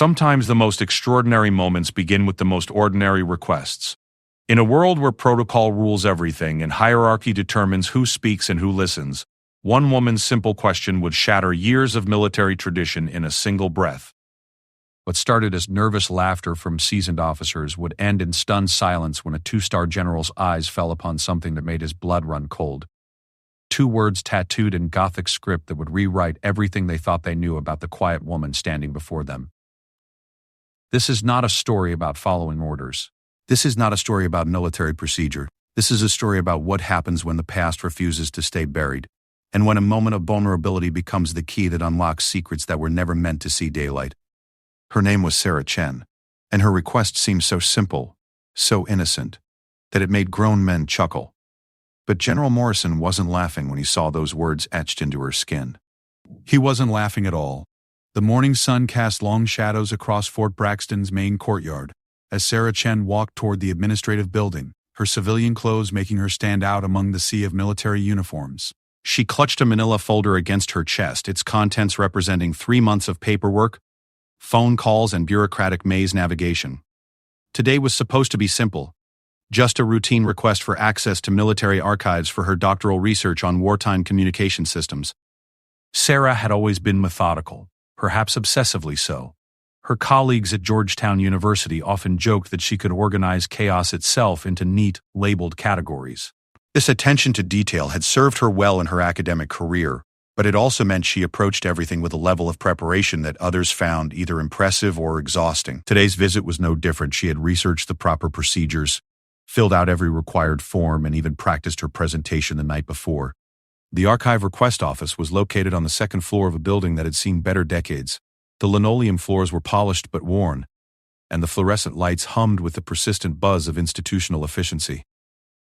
Sometimes the most extraordinary moments begin with the most ordinary requests. In a world where protocol rules everything and hierarchy determines who speaks and who listens, one woman's simple question would shatter years of military tradition in a single breath. What started as nervous laughter from seasoned officers would end in stunned silence when a two-star general's eyes fell upon something that made his blood run cold. 2 words tattooed in Gothic script that would rewrite everything they thought they knew about the quiet woman standing before them. This is not a story about following orders. This is not a story about military procedure. This is a story about what happens when the past refuses to stay buried, and when a moment of vulnerability becomes the key that unlocks secrets that were never meant to see daylight. Her name was Sarah Chen, and her request seemed so simple, so innocent, that it made grown men chuckle. But General Morrison wasn't laughing when he saw those words etched into her skin. He wasn't laughing at all. The morning sun cast long shadows across Fort Braxton's main courtyard as Sarah Chen walked toward the administrative building, her civilian clothes making her stand out among the sea of military uniforms. She clutched a manila folder against her chest, its contents representing 3 months of paperwork, phone calls, and bureaucratic maze navigation. Today was supposed to be simple, just a routine request for access to military archives for her doctoral research on wartime communication systems. Sarah had always been methodical, perhaps obsessively so. Her colleagues at Georgetown University often joked that she could organize chaos itself into neat, labeled categories. This attention to detail had served her well in her academic career, but it also meant she approached everything with a level of preparation that others found either impressive or exhausting. Today's visit was no different. She had researched the proper procedures, filled out every required form, and even practiced her presentation the night before. The archive request office was located on the 2nd floor of a building that had seen better decades. The linoleum floors were polished but worn, and the fluorescent lights hummed with the persistent buzz of institutional efficiency.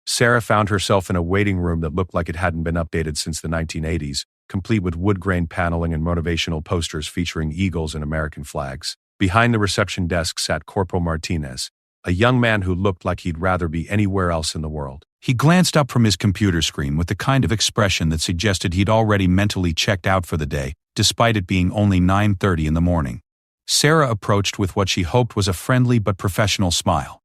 Sarah found herself in a waiting room that looked like it hadn't been updated since the 1980s, complete with wood-grain paneling and motivational posters featuring eagles and American flags. Behind the reception desk sat Corporal Martinez, a young man who looked like he'd rather be anywhere else in the world. He glanced up from his computer screen with the kind of expression that suggested he'd already mentally checked out for the day, despite it being only 9:30 in the morning. Sarah approached with what she hoped was a friendly but professional smile.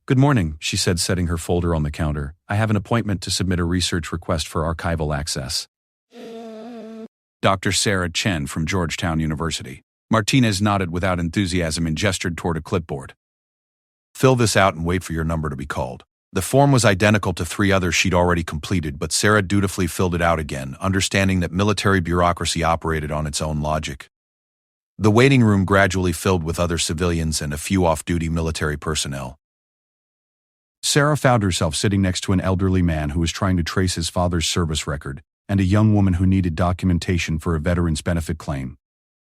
"Good morning," she said, setting her folder on the counter. "I have an appointment to submit a research request for archival access." Dr. Sarah Chen from Georgetown University. Martinez nodded without enthusiasm and gestured toward a clipboard. "Fill this out and wait for your number to be called." The form was identical to 3 others she'd already completed, but Sarah dutifully filled it out again, understanding that military bureaucracy operated on its own logic. The waiting room gradually filled with other civilians and a few off-duty military personnel. Sarah found herself sitting next to an elderly man who was trying to trace his father's service record, and a young woman who needed documentation for a veteran's benefit claim.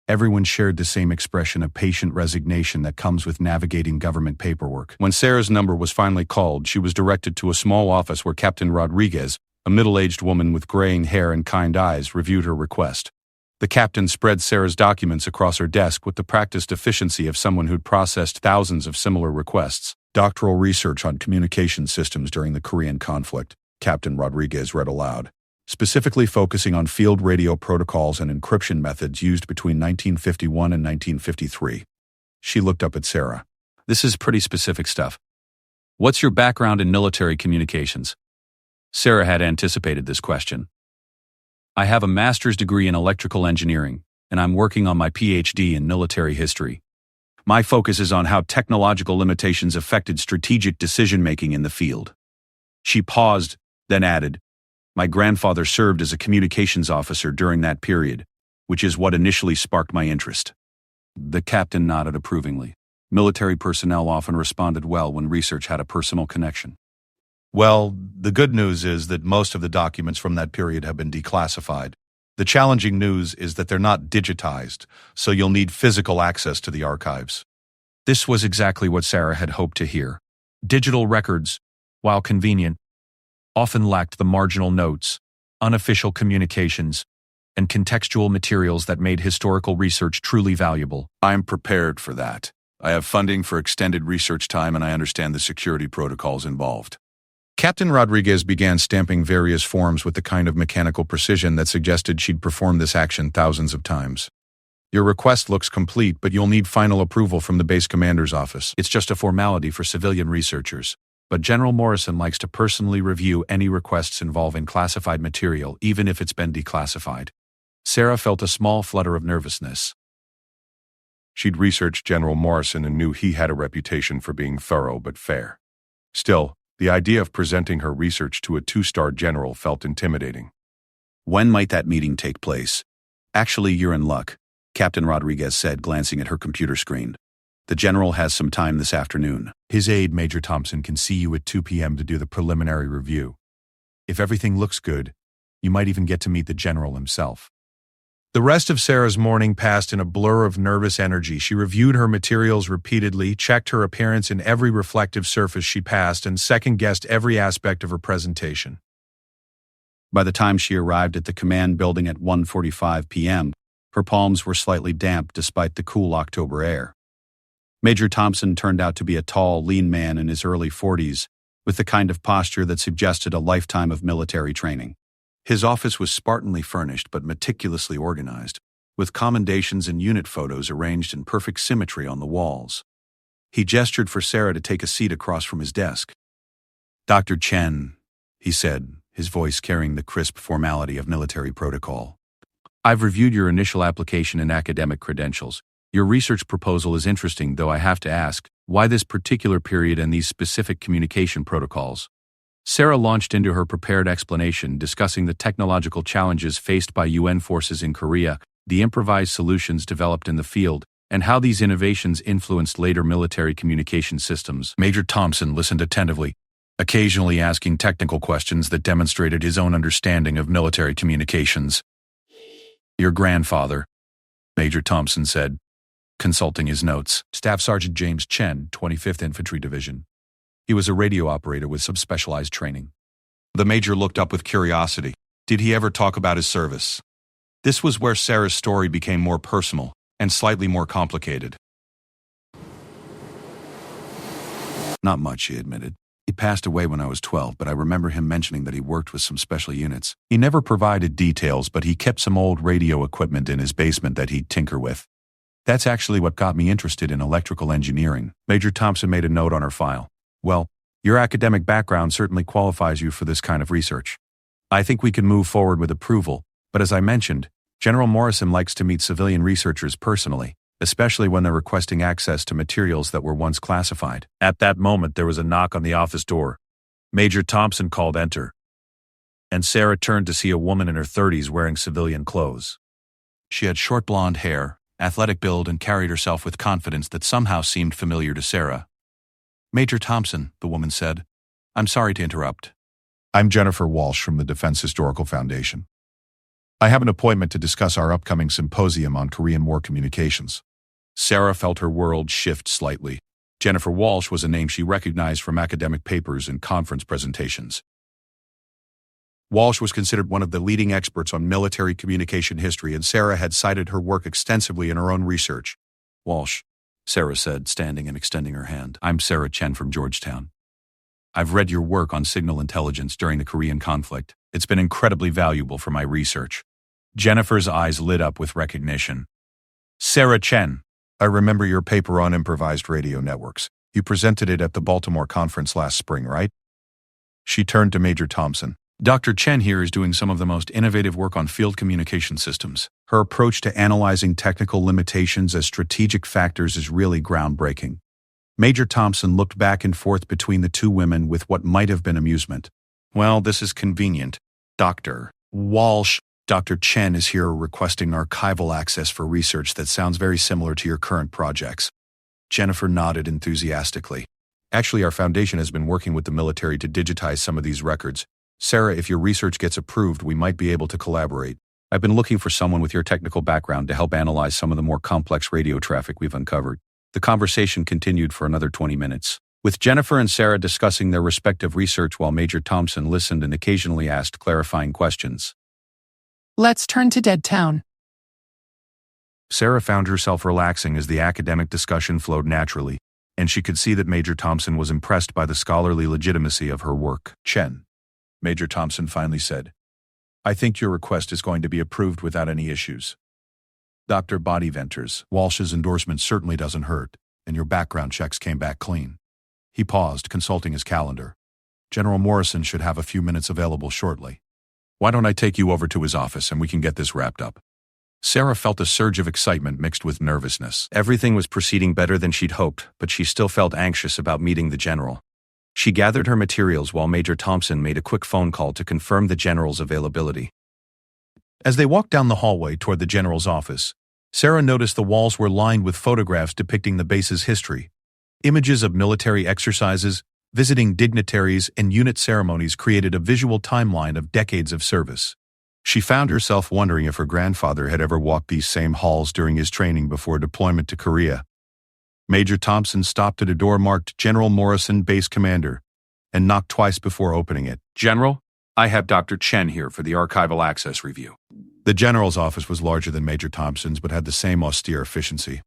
Everyone shared the same expression of patient resignation that comes with navigating government paperwork. When Sarah's number was finally called, she was directed to a small office where Captain Rodriguez, a middle-aged woman with graying hair and kind eyes, reviewed her request. The captain spread Sarah's documents across her desk with the practiced efficiency of someone who'd processed thousands of similar requests. "Doctoral research on communication systems during the Korean conflict," Captain Rodriguez read aloud. "Specifically focusing on field radio protocols and encryption methods used between 1951 and 1953. She looked up at Sarah. "This is pretty specific stuff. What's your background in military communications?" Sarah had anticipated this question. "I have a master's degree in electrical engineering, and I'm working on my PhD in military history. My focus is on how technological limitations affected strategic decision-making in the field." She paused, then added, "My grandfather served as a communications officer during that period, which is what initially sparked my interest." The captain nodded approvingly. Military personnel often responded well when research had a personal connection. "Well, the good news is that most of the documents from that period have been declassified. The challenging news is that they're not digitized, so you'll need physical access to the archives." This was exactly what Sarah had hoped to hear. Digital records, while convenient, often lacked the marginal notes, unofficial communications, and contextual materials that made historical research truly valuable. "I'm prepared for that. I have funding for extended research time and I understand the security protocols involved." Captain Rodriguez began stamping various forms with the kind of mechanical precision that suggested she'd performed this action thousands of times. Your request looks complete, but you'll need final approval from the base commander's office. It's just a formality for civilian researchers. But General Morrison likes to personally review any requests involving classified material, even if it's been declassified. Sarah felt a small flutter of nervousness. She'd researched General Morrison and knew he had a reputation for being thorough but fair. Still, the idea of presenting her research to a two-star general felt intimidating. When might that meeting take place? Actually, you're in luck, Captain Rodriguez said, glancing at her computer screen. The general has some time this afternoon. His aide, Major Thompson, can see you at 2 p.m. to do the preliminary review. If everything looks good, you might even get to meet the general himself. The rest of Sarah's morning passed in a blur of nervous energy. She reviewed her materials repeatedly, checked her appearance in every reflective surface she passed, and second-guessed every aspect of her presentation. By the time she arrived at the command building at 1:45 p.m., her palms were slightly damp despite the cool October air. Major Thompson turned out to be a tall, lean man in his early 40s, with the kind of posture that suggested a lifetime of military training. His office was spartanly furnished but meticulously organized, with commendations and unit photos arranged in perfect symmetry on the walls. He gestured for Sarah to take a seat across from his desk. "Dr. Chen," he said, his voice carrying the crisp formality of military protocol. "I've reviewed your initial application and academic credentials. Your research proposal is interesting, though I have to ask, why this particular period and these specific communication protocols?" Sarah launched into her prepared explanation, discussing the technological challenges faced by UN forces in Korea, the improvised solutions developed in the field, and how these innovations influenced later military communication systems. Major Thompson listened attentively, occasionally asking technical questions that demonstrated his own understanding of military communications. "Your grandfather," Major Thompson said, consulting his notes. "Staff Sergeant James Chen, 25th Infantry Division. He was a radio operator with some specialized training." The major looked up with curiosity. Did he ever talk about his service? This was where Sarah's story became more personal and slightly more complicated. "Not much," he admitted. "He passed away when I was 12, but I remember him mentioning that he worked with some special units. He never provided details, but he kept some old radio equipment in his basement that he'd tinker with. That's actually what got me interested in electrical engineering." Major Thompson made a note on her file. "Well, your academic background certainly qualifies you for this kind of research. I think we can move forward with approval, but as I mentioned, General Morrison likes to meet civilian researchers personally, especially when they're requesting access to materials that were once classified." At that moment, there was a knock on the office door. Major Thompson called enter, and Sarah turned to see a woman in her 30s wearing civilian clothes. She had short blonde hair, athletic build, and carried herself with confidence that somehow seemed familiar to Sarah. "Major Thompson," the woman said, "I'm sorry to interrupt. I'm Jennifer Walsh from the Defense Historical Foundation. I have an appointment to discuss our upcoming symposium on Korean War communications." Sarah felt her world shift slightly. Jennifer Walsh was a name she recognized from academic papers and conference presentations. Walsh was considered one of the leading experts on military communication history, and Sarah had cited her work extensively in her own research. "Walsh," Sarah said, standing and extending her hand. "I'm Sarah Chen from Georgetown. I've read your work on signal intelligence during the Korean conflict. It's been incredibly valuable for my research." Jennifer's eyes lit up with recognition. "Sarah Chen, I remember your paper on improvised radio networks. You presented it at the Baltimore conference last spring, right?" She turned to Major Thompson. "Dr. Chen here is doing some of the most innovative work on field communication systems. Her approach to analyzing technical limitations as strategic factors is really groundbreaking." Major Thompson looked back and forth between the two women with what might have been amusement. "Well, this is convenient. Dr. Walsh, Dr. Chen is here requesting archival access for research that sounds very similar to your current projects." Jennifer nodded enthusiastically. "Actually, our foundation has been working with the military to digitize some of these records. Sarah, if your research gets approved, we might be able to collaborate. I've been looking for someone with your technical background to help analyze some of the more complex radio traffic we've uncovered." The conversation continued for another 20 minutes, with Jennifer and Sarah discussing their respective research while Major Thompson listened and occasionally asked clarifying questions. "Let's turn to Dead Town." Sarah found herself relaxing as the academic discussion flowed naturally, and she could see that Major Thompson was impressed by the scholarly legitimacy of her work. "Chen," Major Thompson finally said, "I think your request is going to be approved without any issues. Dr. Bodyventers, Walsh's endorsement certainly doesn't hurt, and your background checks came back clean. He paused, consulting his calendar. General Morrison should have a few minutes available shortly. Why don't I take you over to his office and we can get this wrapped up? Sarah felt a surge of excitement mixed with nervousness. Everything was proceeding better than she'd hoped, but she still felt anxious about meeting the general. She gathered her materials while Major Thompson made a quick phone call to confirm the general's availability. As they walked down the hallway toward the general's office, Sarah noticed the walls were lined with photographs depicting the base's history. Images of military exercises, visiting dignitaries, and unit ceremonies created a visual timeline of decades of service. She found herself wondering if her grandfather had ever walked these same halls during his training before deployment to Korea. Major Thompson stopped at a door marked General Morrison, Base Commander, and knocked twice before opening it. General, I have Dr. Chen here for the archival access review. The general's office was larger than Major Thompson's but had the same austere efficiency.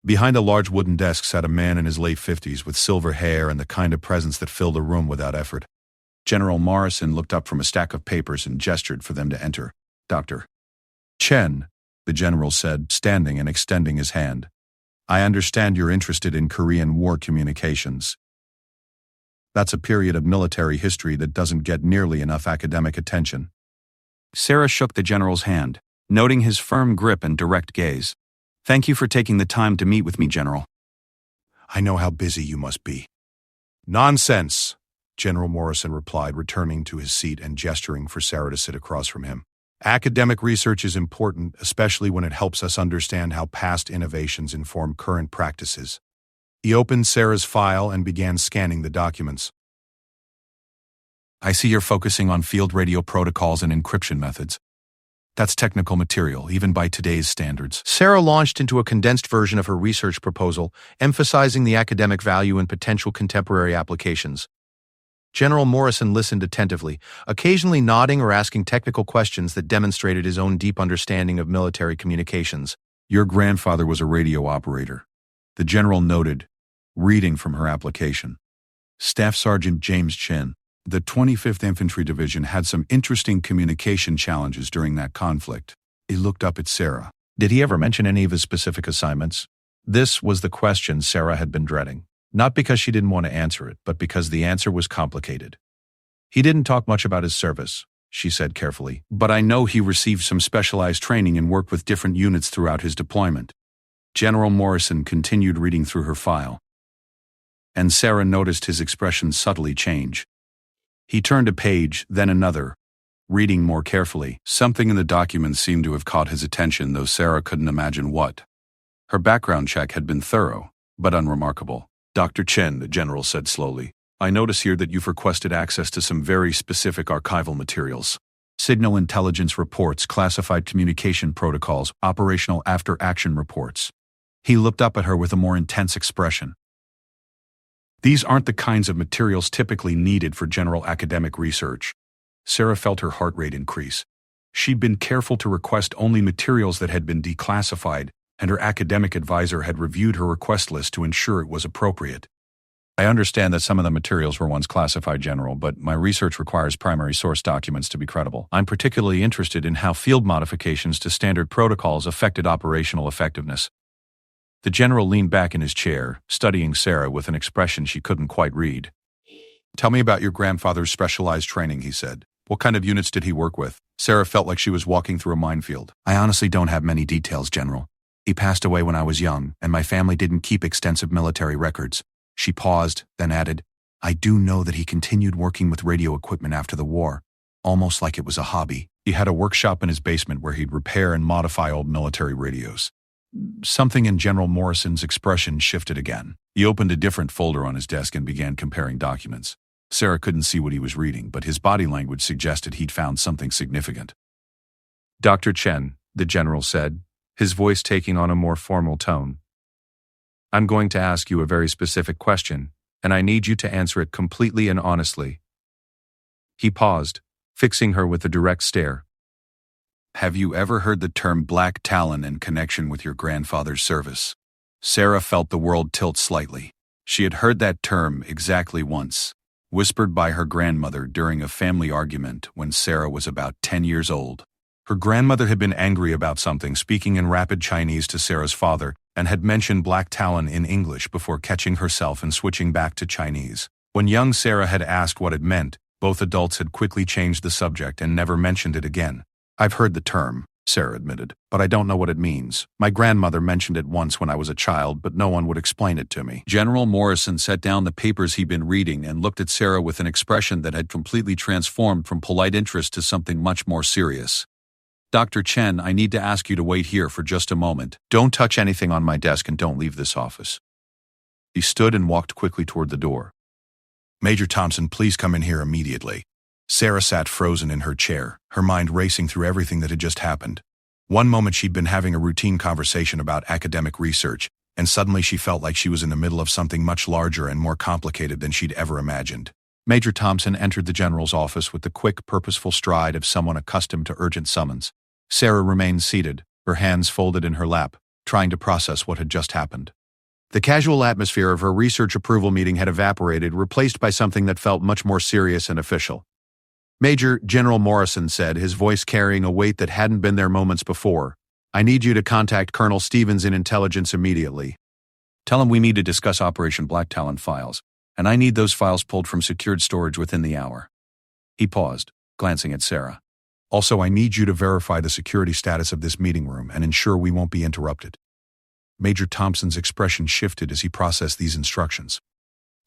Behind a large wooden desk sat a man in his late 50s with silver hair and the kind of presence that filled a room without effort. General Morrison looked up from a stack of papers and gestured for them to enter. Dr. Chen, the general said, standing and extending his hand. I understand you're interested in Korean War communications. That's a period of military history that doesn't get nearly enough academic attention. Sarah shook the general's hand, noting his firm grip and direct gaze. Thank you for taking the time to meet with me, General. I know how busy you must be. Nonsense, General Morrison replied, returning to his seat and gesturing for Sarah to sit across from him. Academic research is important, especially when it helps us understand how past innovations inform current practices. He opened Sarah's file and began scanning the documents. I see you're focusing on field radio protocols and encryption methods. That's technical material, even by today's standards. Sarah launched into a condensed version of her research proposal, emphasizing the academic value and potential contemporary applications. General Morrison listened attentively, occasionally nodding or asking technical questions that demonstrated his own deep understanding of military communications. Your grandfather was a radio operator, the general noted, reading from her application. Staff Sergeant James Chen. The 25th Infantry Division had some interesting communication challenges during that conflict. He looked up at Sarah. Did he ever mention any of his specific assignments? This was the question Sarah had been dreading. Not because she didn't want to answer it, but because the answer was complicated. He didn't talk much about his service, she said carefully, but I know he received some specialized training and worked with different units throughout his deployment. General Morrison continued reading through her file, and Sarah noticed his expression subtly change. He turned a page, then another, reading more carefully. Something in the document seemed to have caught his attention, though Sarah couldn't imagine what. Her background check had been thorough, but unremarkable. Dr. Chen, the general said slowly, I notice here that you've requested access to some very specific archival materials. Signal intelligence reports, classified communication protocols, operational after-action reports. He looked up at her with a more intense expression. These aren't the kinds of materials typically needed for general academic research. Sarah felt her heart rate increase. She'd been careful to request only materials that had been declassified, and her academic advisor had reviewed her request list to ensure it was appropriate. I understand that some of the materials were once classified, General, but my research requires primary source documents to be credible. I'm particularly interested in how field modifications to standard protocols affected operational effectiveness. The general leaned back in his chair, studying Sarah with an expression she couldn't quite read. Tell me about your grandfather's specialized training, he said. What kind of units did he work with? Sarah felt like she was walking through a minefield. I honestly don't have many details, General. He passed away when I was young, and my family didn't keep extensive military records. She paused, then added, I do know that he continued working with radio equipment after the war, almost like it was a hobby. He had a workshop in his basement where he'd repair and modify old military radios. Something in General Morrison's expression shifted again. He opened a different folder on his desk and began comparing documents. Sarah couldn't see what he was reading, but his body language suggested he'd found something significant. Dr. Chen, the general said, his voice taking on a more formal tone. I'm going to ask you a very specific question, and I need you to answer it completely and honestly. He paused, fixing her with a direct stare. Have you ever heard the term Black Talon in connection with your grandfather's service? Sarah felt the world tilt slightly. She had heard that term exactly once, whispered by her grandmother during a family argument when Sarah was about 10 years old. Her grandmother had been angry about something, speaking in rapid Chinese to Sarah's father, and had mentioned Black Talon in English before catching herself and switching back to Chinese. When young Sarah had asked what it meant, both adults had quickly changed the subject and never mentioned it again. "I've heard the term," Sarah admitted, "but I don't know what it means. My grandmother mentioned it once when I was a child, but no one would explain it to me." General Morrison set down the papers he'd been reading and looked at Sarah with an expression that had completely transformed from polite interest to something much more serious. "Dr. Chen, I need to ask you to wait here for just a moment." "Don't touch anything on my desk and don't leave this office." He stood and walked quickly toward the door. "Major Thompson, please come in here immediately." Sarah sat frozen in her chair, her mind racing through everything that had just happened. One moment she'd been having a routine conversation about academic research, and suddenly she felt like she was in the middle of something much larger and more complicated than she'd ever imagined. Major Thompson entered the general's office with the quick, purposeful stride of someone accustomed to urgent summons. Sarah remained seated, her hands folded in her lap, trying to process what had just happened. The casual atmosphere of her research approval meeting had evaporated, replaced by something that felt much more serious and official. "Major," General Morrison said, his voice carrying a weight that hadn't been there moments before, "I need you to contact Colonel Stevens in Intelligence immediately. Tell him we need to discuss Operation Black Talon files, and I need those files pulled from secured storage within the hour." He paused, glancing at Sarah. "Also, I need you to verify the security status of this meeting room and ensure we won't be interrupted." Major Thompson's expression shifted as he processed these instructions.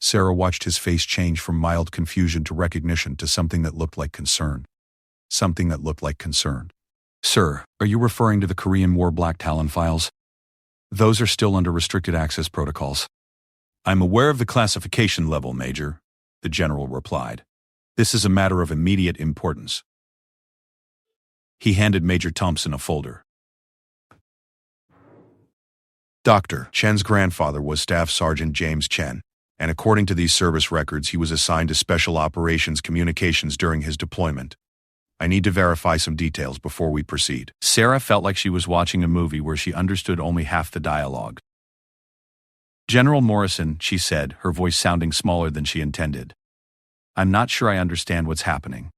Sarah watched his face change from mild confusion to recognition to something that looked like concern. Something that looked like concern. "Sir, are you referring to the Korean War Black Talon files? Those are still under restricted access protocols." "I'm aware of the classification level, Major," the general replied. "This is a matter of immediate importance." He handed Major Thompson a folder. Dr. Chen's grandfather was Staff Sergeant James Chen, and according to these service records, he was assigned to Special Operations Communications during his deployment. I need to verify some details before we proceed. Sarah felt like she was watching a movie where she understood only half the dialogue. "General Morrison," she said, her voice sounding smaller than she intended. "I'm not sure I understand what's happening.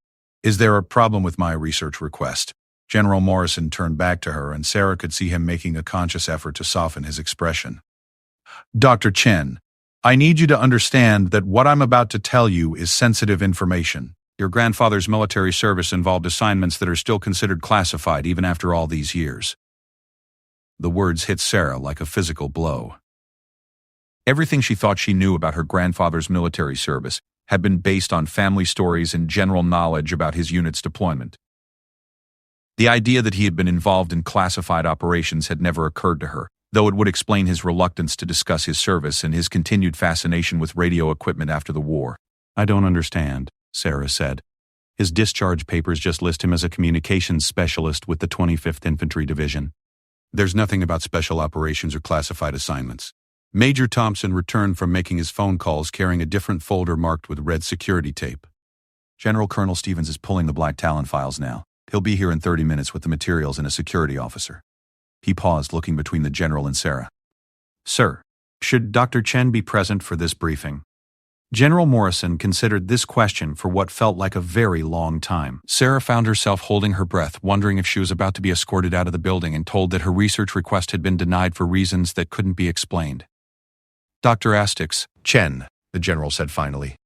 Is there a problem with my research request?" General Morrison turned back to her, and Sarah could see him making a conscious effort to soften his expression. "Dr. Chen, I need you to understand that what I'm about to tell you is sensitive information. Your grandfather's military service involved assignments that are still considered classified even after all these years." The words hit Sarah like a physical blow. Everything she thought she knew about her grandfather's military service had been based on family stories and general knowledge about his unit's deployment. The idea that he had been involved in classified operations had never occurred to her, though it would explain his reluctance to discuss his service and his continued fascination with radio equipment after the war. "I don't understand," Sarah said. "His discharge papers just list him as a communications specialist with the 25th Infantry Division. There's nothing about special operations or classified assignments." Major Thompson returned from making his phone calls carrying a different folder marked with red security tape. "Colonel Stevens is pulling the Black Talon files now. He'll be here in 30 minutes with the materials and a security officer." He paused, looking between the general and Sarah. "Sir, should Dr. Chen be present for this briefing?" General Morrison considered this question for what felt like a very long time. Sarah found herself holding her breath, wondering if she was about to be escorted out of the building and told that her research request had been denied for reasons that couldn't be explained. "Dr. Astix, Chen," the general said finally,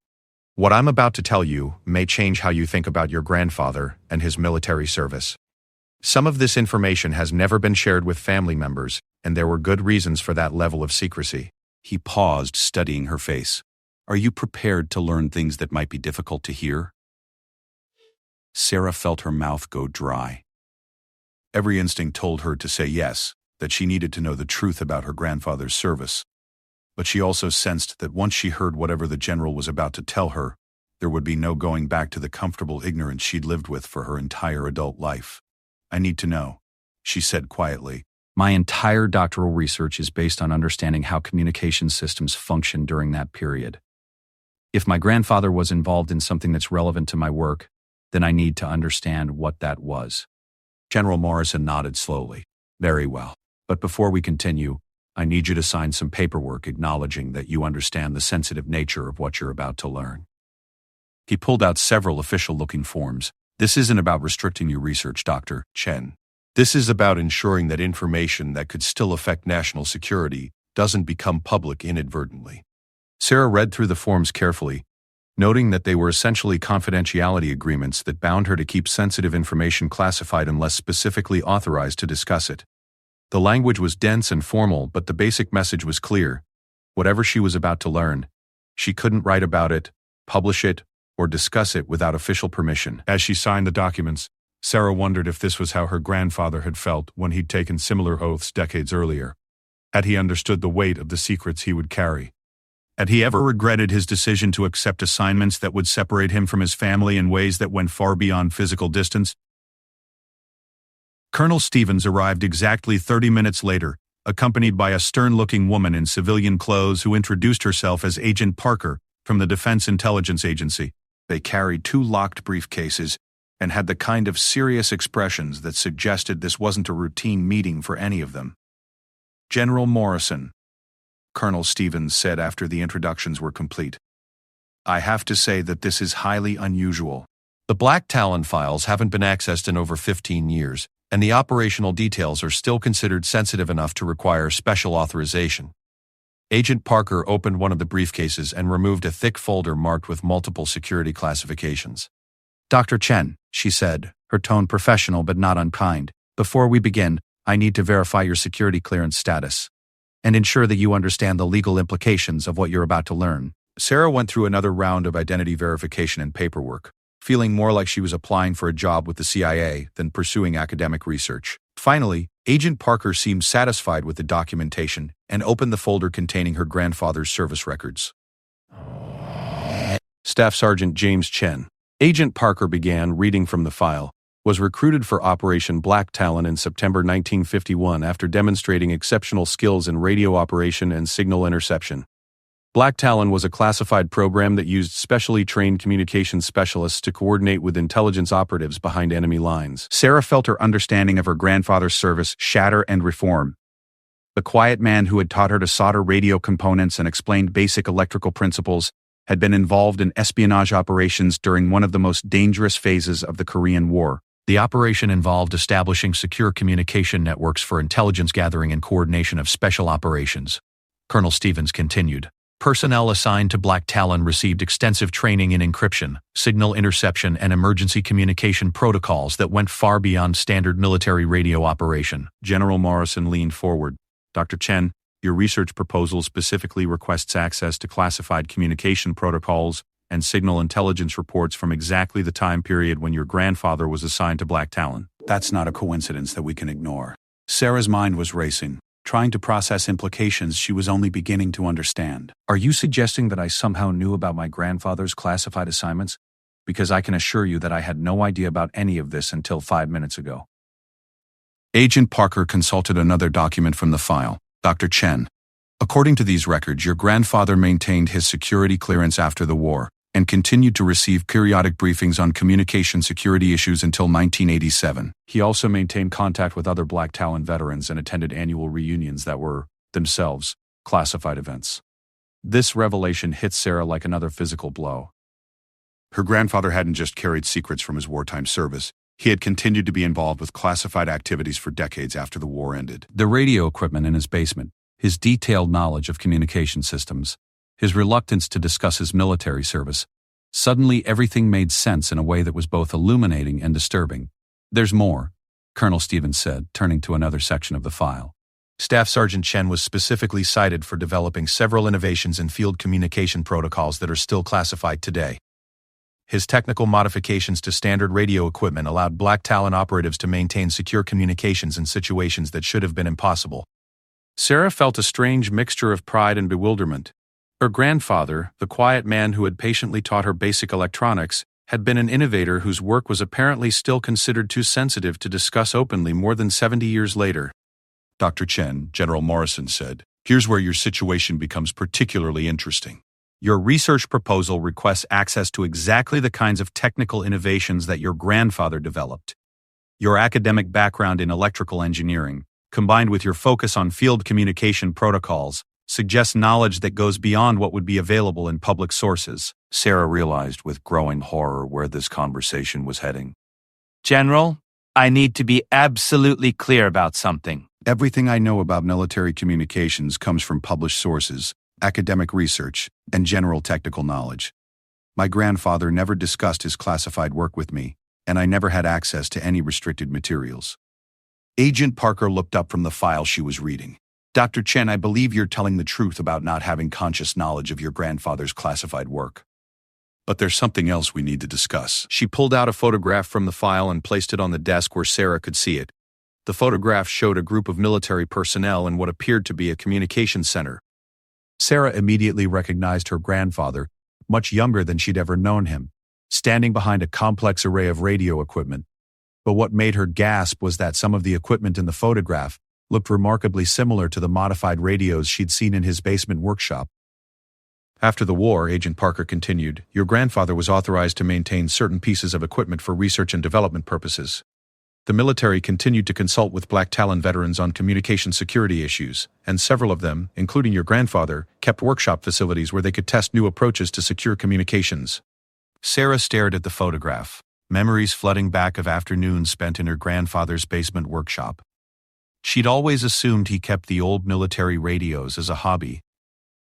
"what I'm about to tell you may change how you think about your grandfather and his military service. Some of this information has never been shared with family members, and there were good reasons for that level of secrecy." He paused, studying her face. "Are you prepared to learn things that might be difficult to hear?" Sarah felt her mouth go dry. Every instinct told her to say yes, that she needed to know the truth about her grandfather's service. But she also sensed that once she heard whatever the general was about to tell her, there would be no going back to the comfortable ignorance she'd lived with for her entire adult life. "I need to know," she said quietly. "My entire doctoral research is based on understanding how communication systems function during that period. If my grandfather was involved in something that's relevant to my work, then I need to understand what that was." General Morrison nodded slowly. "Very well. But before we continue, I need you to sign some paperwork acknowledging that you understand the sensitive nature of what you're about to learn." He pulled out several official-looking forms, This isn't about restricting your research, Dr. Chen. This is about ensuring that information that could still affect national security doesn't become public inadvertently. Sarah read through the forms carefully, noting that they were essentially confidentiality agreements that bound her to keep sensitive information classified unless specifically authorized to discuss it. The language was dense and formal, but the basic message was clear. Whatever she was about to learn, she couldn't write about it, publish it, or discuss it without official permission. As she signed the documents, Sarah wondered if this was how her grandfather had felt when he'd taken similar oaths decades earlier. Had he understood the weight of the secrets he would carry? Had he ever regretted his decision to accept assignments that would separate him from his family in ways that went far beyond physical distance? Colonel Stevens arrived exactly 30 minutes later, accompanied by a stern-looking woman in civilian clothes who introduced herself as Agent Parker from the Defense Intelligence Agency. They carried 2 locked briefcases and had the kind of serious expressions that suggested this wasn't a routine meeting for any of them. "General Morrison," Colonel Stevens said after the introductions were complete. "I have to say that this is highly unusual. The Black Talon files haven't been accessed in over 15 years, and the operational details are still considered sensitive enough to require special authorization." Agent Parker opened one of the briefcases and removed a thick folder marked with multiple security classifications. "Dr. Chen," she said, her tone professional but not unkind, "before we begin, I need to verify your security clearance status and ensure that you understand the legal implications of what you're about to learn." Sarah went through another round of identity verification and paperwork, feeling more like she was applying for a job with the CIA than pursuing academic research. Finally, Agent Parker seemed satisfied with the documentation and opened the folder containing her grandfather's service records. Staff Sergeant James Chen. Agent Parker began reading from the file. Was recruited for Operation Black Talon in September 1951 after demonstrating exceptional skills in radio operation and signal interception. Black Talon was a classified program that used specially trained communications specialists to coordinate with intelligence operatives behind enemy lines. Sarah felt her understanding of her grandfather's service shatter and reform. The quiet man who had taught her to solder radio components and explained basic electrical principles had been involved in espionage operations during one of the most dangerous phases of the Korean War. The operation involved establishing secure communication networks for intelligence gathering and coordination of special operations. Colonel Stevens continued. Personnel assigned to Black Talon received extensive training in encryption, signal interception, and emergency communication protocols that went far beyond standard military radio operation. General Morrison leaned forward. "Dr. Chen, your research proposal specifically requests access to classified communication protocols and signal intelligence reports from exactly the time period when your grandfather was assigned to Black Talon." That's not a coincidence that we can ignore. Sarah's mind was racing, trying to process implications she was only beginning to understand. "Are you suggesting that I somehow knew about my grandfather's classified assignments? Because I can assure you that I had no idea about any of this until 5 minutes ago." Agent Parker consulted another document from the file. "Dr. Chen, according to these records, your grandfather maintained his security clearance after the war and continued to receive periodic briefings on communication security issues until 1987. He also maintained contact with other Black Talon veterans and attended annual reunions that were, themselves, classified events." This revelation hit Sarah like another physical blow. Her grandfather hadn't just carried secrets from his wartime service. He had continued to be involved with classified activities for decades after the war ended. The radio equipment in his basement, his detailed knowledge of communication systems, his reluctance to discuss his military service. Suddenly everything made sense in a way that was both illuminating and disturbing. "There's more," Colonel Stevens said, turning to another section of the file. Staff Sergeant Chen was specifically cited for developing several innovations in field communication protocols that are still classified today. His technical modifications to standard radio equipment allowed Black Talon operatives to maintain secure communications in situations that should have been impossible. Sarah felt a strange mixture of pride and bewilderment. Her grandfather, the quiet man who had patiently taught her basic electronics, had been an innovator whose work was apparently still considered too sensitive to discuss openly more than 70 years later. "Dr. Chen," General Morrison said, "here's where your situation becomes particularly interesting. Your research proposal requests access to exactly the kinds of technical innovations that your grandfather developed. Your academic background in electrical engineering, combined with your focus on field communication protocols, suggests knowledge that goes beyond what would be available in public sources." Sarah realized with growing horror where this conversation was heading. General, I need to be absolutely clear about something. Everything I know about military communications comes from published sources, academic research, and general technical knowledge. My grandfather never discussed his classified work with me, and I never had access to any restricted materials. Agent Parker looked up from the file she was reading. Dr. Chen, I believe you're telling the truth about not having conscious knowledge of your grandfather's classified work. But there's something else we need to discuss. She pulled out a photograph from the file and placed it on the desk where Sarah could see it. The photograph showed a group of military personnel in what appeared to be a communications center. Sarah immediately recognized her grandfather, much younger than she'd ever known him, standing behind a complex array of radio equipment. But what made her gasp was that some of the equipment in the photograph looked remarkably similar to the modified radios she'd seen in his basement workshop. After the war, Agent Parker continued, your grandfather was authorized to maintain certain pieces of equipment for research and development purposes. The military continued to consult with Black Talon veterans on communication security issues, and several of them, including your grandfather, kept workshop facilities where they could test new approaches to secure communications. Sarah stared at the photograph, memories flooding back of afternoons spent in her grandfather's basement workshop. She'd always assumed he kept the old military radios as a hobby,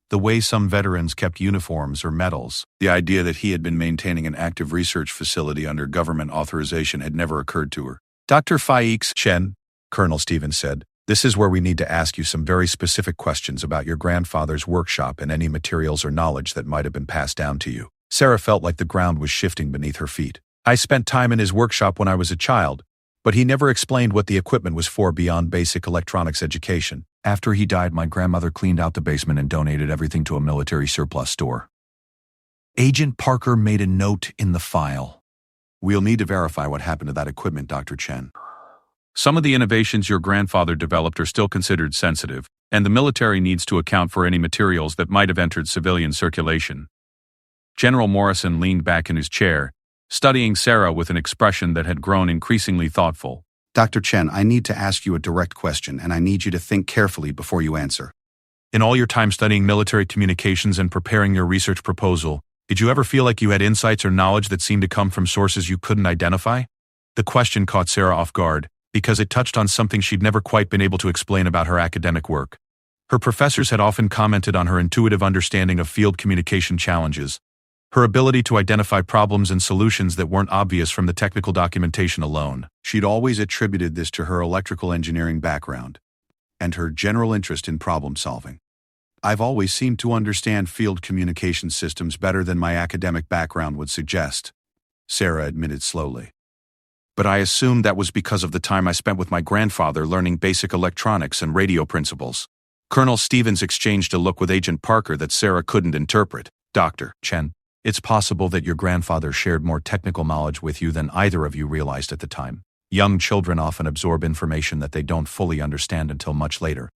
the way some veterans kept uniforms or medals. The idea that he had been maintaining an active research facility under government authorization had never occurred to her. Dr. Faix Chen, Colonel Stevens said, this is where we need to ask you some very specific questions about your grandfather's workshop and any materials or knowledge that might have been passed down to you. Sarah felt like the ground was shifting beneath her feet. I spent time in his workshop when I was a child, but he never explained what the equipment was for beyond basic electronics education. After he died, my grandmother cleaned out the basement and donated everything to a military surplus store. Agent Parker made a note in the file. We'll need to verify what happened to that equipment, Dr. Chen. Some of the innovations your grandfather developed are still considered sensitive, and the military needs to account for any materials that might have entered civilian circulation. General Morrison leaned back in his chair, studying Sarah with an expression that had grown increasingly thoughtful. Dr. Chen, I need to ask you a direct question, and I need you to think carefully before you answer. In all your time studying military communications and preparing your research proposal, did you ever feel like you had insights or knowledge that seemed to come from sources you couldn't identify? The question caught Sarah off guard, because it touched on something she'd never quite been able to explain about her academic work. Her professors had often commented on her intuitive understanding of field communication challenges, her ability to identify problems and solutions that weren't obvious from the technical documentation alone. She'd always attributed this to her electrical engineering background and her general interest in problem solving. I've always seemed to understand field communication systems better than my academic background would suggest, Sarah admitted slowly. But I assumed that was because of the time I spent with my grandfather learning basic electronics and radio principles. Colonel Stevens exchanged a look with Agent Parker that Sarah couldn't interpret. Dr. Chen, it's possible that your grandfather shared more technical knowledge with you than either of you realized at the time. Young children often absorb information that they don't fully understand until much later.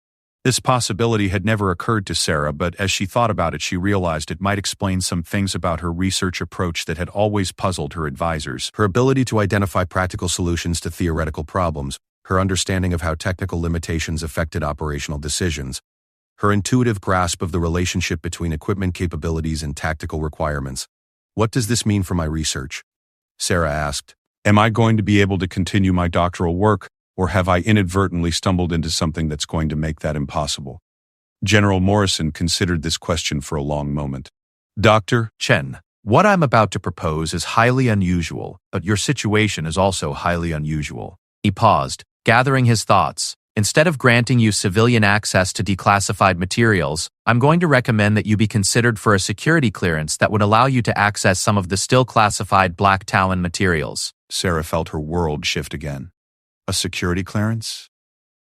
This possibility had never occurred to Sarah, but as she thought about it, she realized it might explain some things about her research approach that had always puzzled her advisors. Her ability to identify practical solutions to theoretical problems, her understanding of how technical limitations affected operational decisions, her intuitive grasp of the relationship between equipment capabilities and tactical requirements. What does this mean for my research? Sarah asked. Am I going to be able to continue my doctoral work, or have I inadvertently stumbled into something that's going to make that impossible? General Morrison considered this question for a long moment. Dr. Chen, what I'm about to propose is highly unusual, but your situation is also highly unusual. He paused, gathering his thoughts. Instead of granting you civilian access to declassified materials, I'm going to recommend that you be considered for a security clearance that would allow you to access some of the still classified Black Talon materials. Sarah felt her world shift again. A security clearance?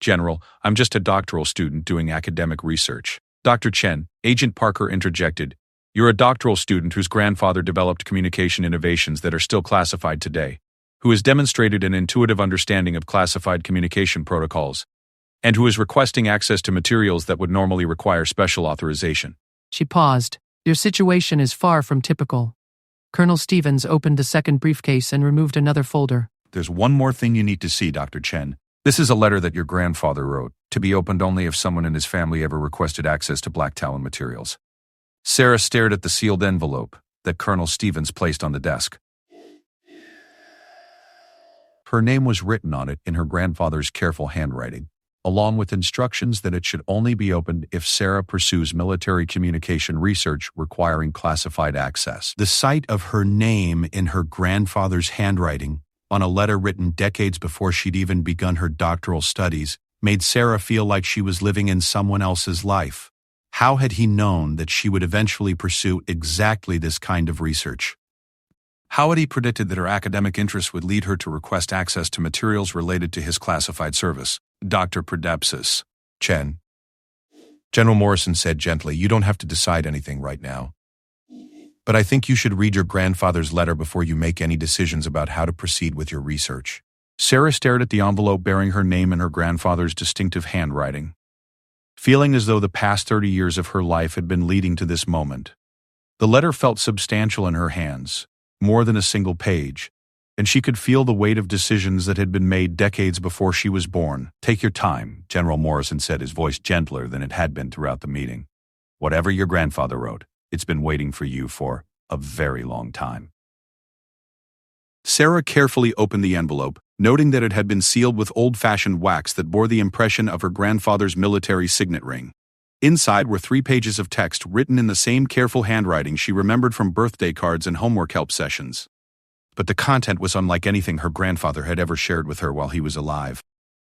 General, I'm just a doctoral student doing academic research. Dr. Chen, Agent Parker interjected. You're a doctoral student whose grandfather developed communication innovations that are still classified today, who has demonstrated an intuitive understanding of classified communication protocols, and who is requesting access to materials that would normally require special authorization. She paused. Your situation is far from typical. Colonel Stevens opened the second briefcase and removed another folder. There's one more thing you need to see, Dr. Chen. This is a letter that your grandfather wrote, to be opened only if someone in his family ever requested access to Black Talon materials. Sarah stared at the sealed envelope that Colonel Stevens placed on the desk. Her name was written on it in her grandfather's careful handwriting, along with instructions that it should only be opened if Sarah pursues military communication research requiring classified access. The sight of her name in her grandfather's handwriting on a letter written decades before she'd even begun her doctoral studies made Sarah feel like she was living in someone else's life. How had he known that she would eventually pursue exactly this kind of research? How had he predicted that her academic interests would lead her to request access to materials related to his classified service? Dr. Prodepsis. Chen. General Morrison said gently, "You don't have to decide anything right now. But I think you should read your grandfather's letter before you make any decisions about how to proceed with your research." Sarah stared at the envelope bearing her name in her grandfather's distinctive handwriting, feeling as though the past 30 years of her life had been leading to this moment. The letter felt substantial in her hands, more than a single page, and she could feel the weight of decisions that had been made decades before she was born. "Take your time," General Morrison said, his voice gentler than it had been throughout the meeting. "Whatever your grandfather wrote, it's been waiting for you for a very long time." Sarah carefully opened the envelope, noting that it had been sealed with old-fashioned wax that bore the impression of her grandfather's military signet ring. Inside were 3 pages of text written in the same careful handwriting she remembered from birthday cards and homework help sessions. But the content was unlike anything her grandfather had ever shared with her while he was alive.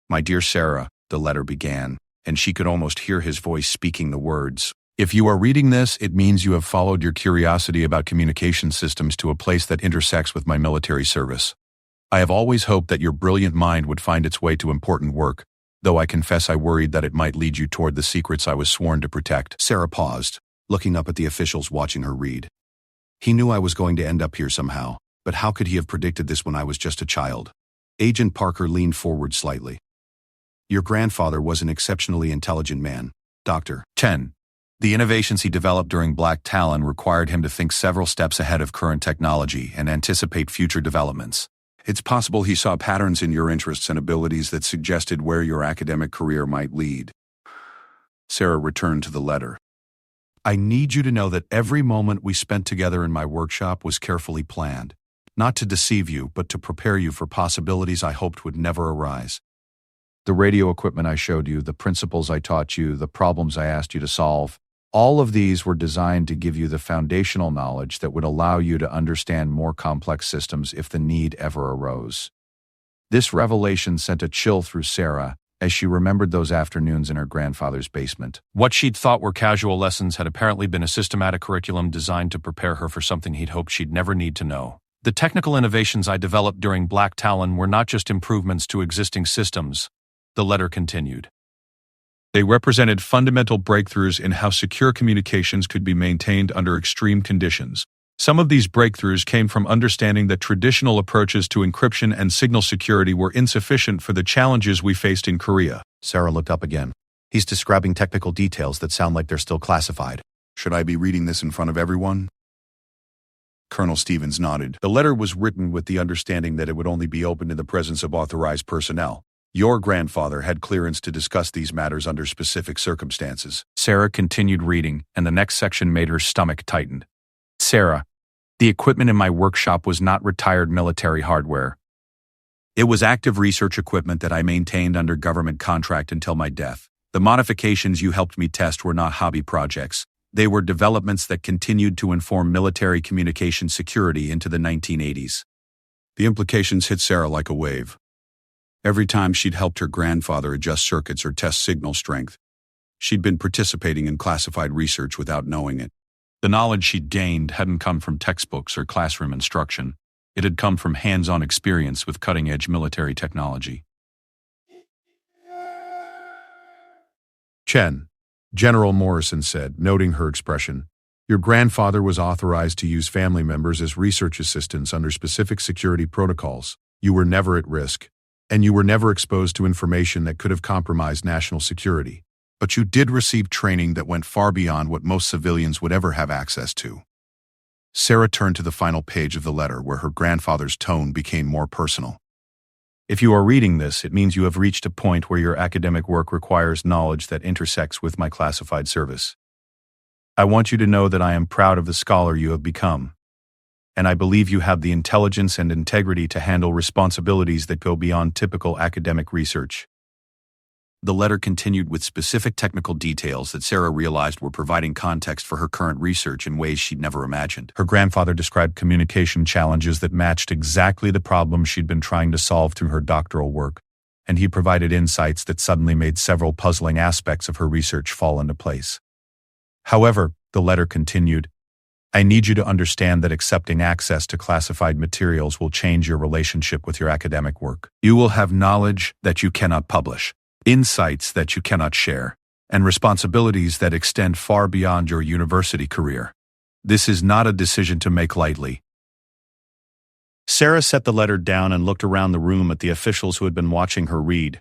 "My dear Sarah," the letter began, and she could almost hear his voice speaking the words. "If you are reading this, it means you have followed your curiosity about communication systems to a place that intersects with my military service. I have always hoped that your brilliant mind would find its way to important work, though I confess I worried that it might lead you toward the secrets I was sworn to protect." Sarah paused, looking up at the officials watching her read. He knew I was going to end up here somehow, but how could he have predicted this when I was just a child? Agent Parker leaned forward slightly. "Your grandfather was an exceptionally intelligent man, Dr. Chen. The innovations he developed during Black Talon required him to think several steps ahead of current technology and anticipate future developments. It's possible he saw patterns in your interests and abilities that suggested where your academic career might lead." Sarah returned to the letter. "I need you to know that every moment we spent together in my workshop was carefully planned, not to deceive you, but to prepare you for possibilities I hoped would never arise. The radio equipment I showed you, the principles I taught you, the problems I asked you to solve, all of these were designed to give you the foundational knowledge that would allow you to understand more complex systems if the need ever arose." This revelation sent a chill through Sarah as she remembered those afternoons in her grandfather's basement. What she'd thought were casual lessons had apparently been a systematic curriculum designed to prepare her for something he'd hoped she'd never need to know. "The technical innovations I developed during Black Talon were not just improvements to existing systems," the letter continued. "They represented fundamental breakthroughs in how secure communications could be maintained under extreme conditions. Some of these breakthroughs came from understanding that traditional approaches to encryption and signal security were insufficient for the challenges we faced in Korea." Sarah looked up again. "He's describing technical details that sound like they're still classified. Should I be reading this in front of everyone?" Colonel Stevens nodded. "The letter was written with the understanding that it would only be opened in the presence of authorized personnel. Your grandfather had clearance to discuss these matters under specific circumstances." Sarah continued reading, and the next section made her stomach tighten. "Sarah, the equipment in my workshop was not retired military hardware. It was active research equipment that I maintained under government contract until my death. The modifications you helped me test were not hobby projects. They were developments that continued to inform military communication security into the 1980s. The implications hit Sarah like a wave. Every time she'd helped her grandfather adjust circuits or test signal strength, she'd been participating in classified research without knowing it. The knowledge she'd gained hadn't come from textbooks or classroom instruction. It had come from hands-on experience with cutting-edge military technology." "Chen," General Morrison said, noting her expression, "your grandfather was authorized to use family members as research assistants under specific security protocols. You were never at risk, and you were never exposed to information that could have compromised national security. But you did receive training that went far beyond what most civilians would ever have access to." Sarah turned to the final page of the letter where her grandfather's tone became more personal. "If you are reading this, it means you have reached a point where your academic work requires knowledge that intersects with my classified service. I want you to know that I am proud of the scholar you have become. and I believe you have the intelligence and integrity to handle responsibilities that go beyond typical academic research." The letter continued with specific technical details that Sarah realized were providing context for her current research in ways she'd never imagined. Her grandfather described communication challenges that matched exactly the problems she'd been trying to solve through her doctoral work, and he provided insights that suddenly made several puzzling aspects of her research fall into place. However, the letter continued, "I need you to understand that accepting access to classified materials will change your relationship with your academic work. You will have knowledge that you cannot publish, insights that you cannot share, and responsibilities that extend far beyond your university career. This is not a decision to make lightly." Sarah set the letter down and looked around the room at the officials who had been watching her read.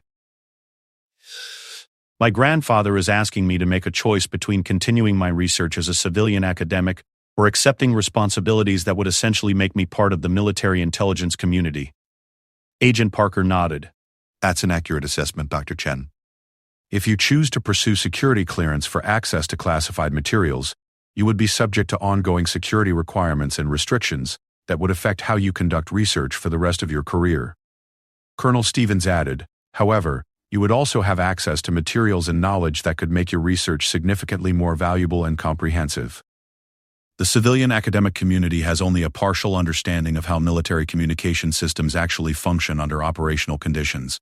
"My grandfather is asking me to make a choice between continuing my research as a civilian academic or accepting responsibilities that would essentially make me part of the military intelligence community." Agent Parker nodded. "That's an accurate assessment, Dr. Chen. If you choose to pursue security clearance for access to classified materials, you would be subject to ongoing security requirements and restrictions that would affect how you conduct research for the rest of your career." Colonel Stevens added, "However, you would also have access to materials and knowledge that could make your research significantly more valuable and comprehensive. The civilian academic community has only a partial understanding of how military communication systems actually function under operational conditions."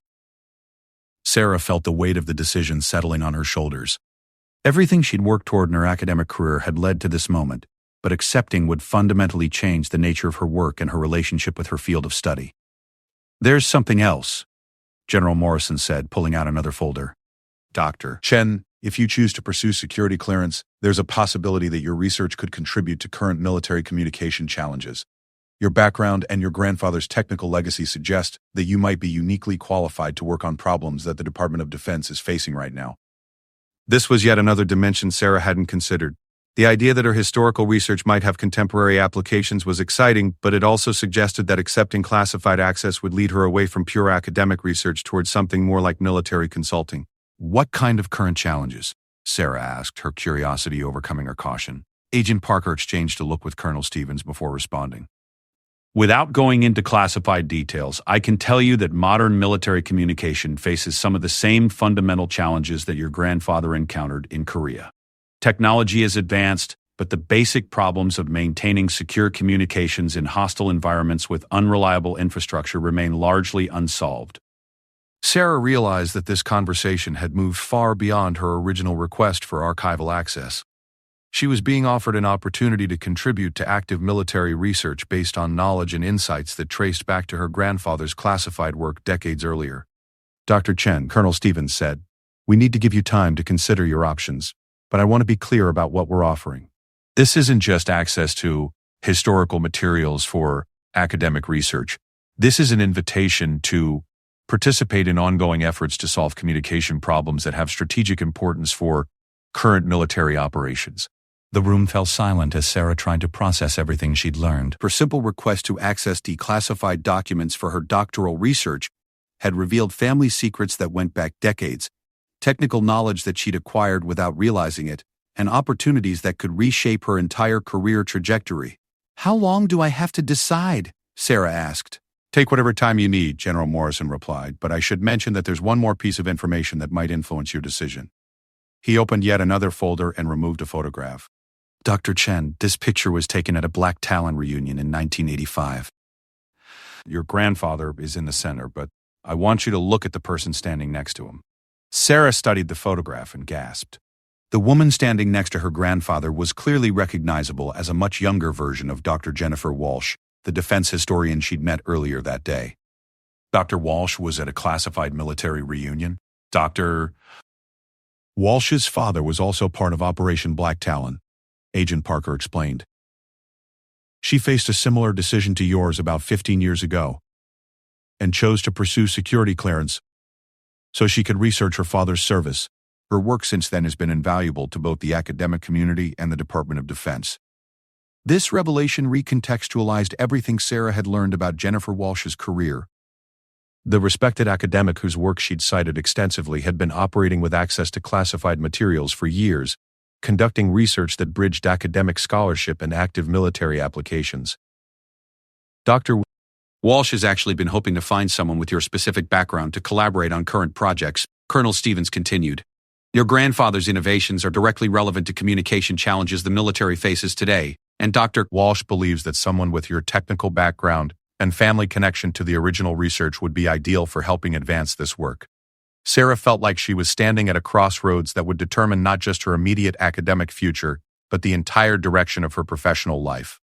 Sarah felt the weight of the decision settling on her shoulders. Everything she'd worked toward in her academic career had led to this moment, but accepting would fundamentally change the nature of her work and her relationship with her field of study. "There's something else," General Morrison said, pulling out another folder. "Dr. Chen, if you choose to pursue security clearance, there's a possibility that your research could contribute to current military communication challenges. Your background and your grandfather's technical legacy suggest that you might be uniquely qualified to work on problems that the Department of Defense is facing right now." This was yet another dimension Sarah hadn't considered. The idea that her historical research might have contemporary applications was exciting, but it also suggested that accepting classified access would lead her away from pure academic research towards something more like military consulting. "What kind of current challenges?" Sarah asked, her curiosity overcoming her caution. Agent Parker exchanged a look with Colonel Stevens before responding. "Without going into classified details, I can tell you that modern military communication faces some of the same fundamental challenges that your grandfather encountered in Korea. Technology is advanced, but the basic problems of maintaining secure communications in hostile environments with unreliable infrastructure remain largely unsolved." Sarah realized that this conversation had moved far beyond her original request for archival access. She was being offered an opportunity to contribute to active military research based on knowledge and insights that traced back to her grandfather's classified work decades earlier. "Dr. Chen," Colonel Stevens said, "we need to give you time to consider your options, but I want to be clear about what we're offering. This isn't just access to historical materials for academic research. This is an invitation to participate in ongoing efforts to solve communication problems that have strategic importance for current military operations." The room fell silent as Sarah tried to process everything she'd learned. Her simple request to access declassified documents for her doctoral research had revealed family secrets that went back decades, technical knowledge that she'd acquired without realizing it, and opportunities that could reshape her entire career trajectory. "How long do I have to decide?" Sarah asked. "Take whatever time you need," General Morrison replied, "but I should mention that there's one more piece of information that might influence your decision." He opened yet another folder and removed a photograph. "Dr. Chen, this picture was taken at a Black Talon reunion in 1985. Your grandfather is in the center, but I want you to look at the person standing next to him." Sarah studied the photograph and gasped. The woman standing next to her grandfather was clearly recognizable as a much younger version of Dr. Jennifer Walsh, the defense historian she'd met earlier that day. Dr. Walsh was at a classified military reunion. Dr. Walsh's father was also part of Operation Black Talon, Agent Parker explained. "She faced a similar decision to yours about 15 years ago and chose to pursue security clearance so she could research her father's service. Her work since then has been invaluable to both the academic community and the Department of Defense." This revelation recontextualized everything Sarah had learned about Jennifer Walsh's career. The respected academic whose work she'd cited extensively had been operating with access to classified materials for years, conducting research that bridged academic scholarship and active military applications. Dr. Walsh has actually been hoping to find someone with your specific background to collaborate on current projects, Colonel Stevens continued. Your grandfather's innovations are directly relevant to communication challenges the military faces today, and Dr. Walsh believes that someone with your technical background and family connection to the original research would be ideal for helping advance this work. Sarah felt like she was standing at a crossroads that would determine not just her immediate academic future, but the entire direction of her professional life.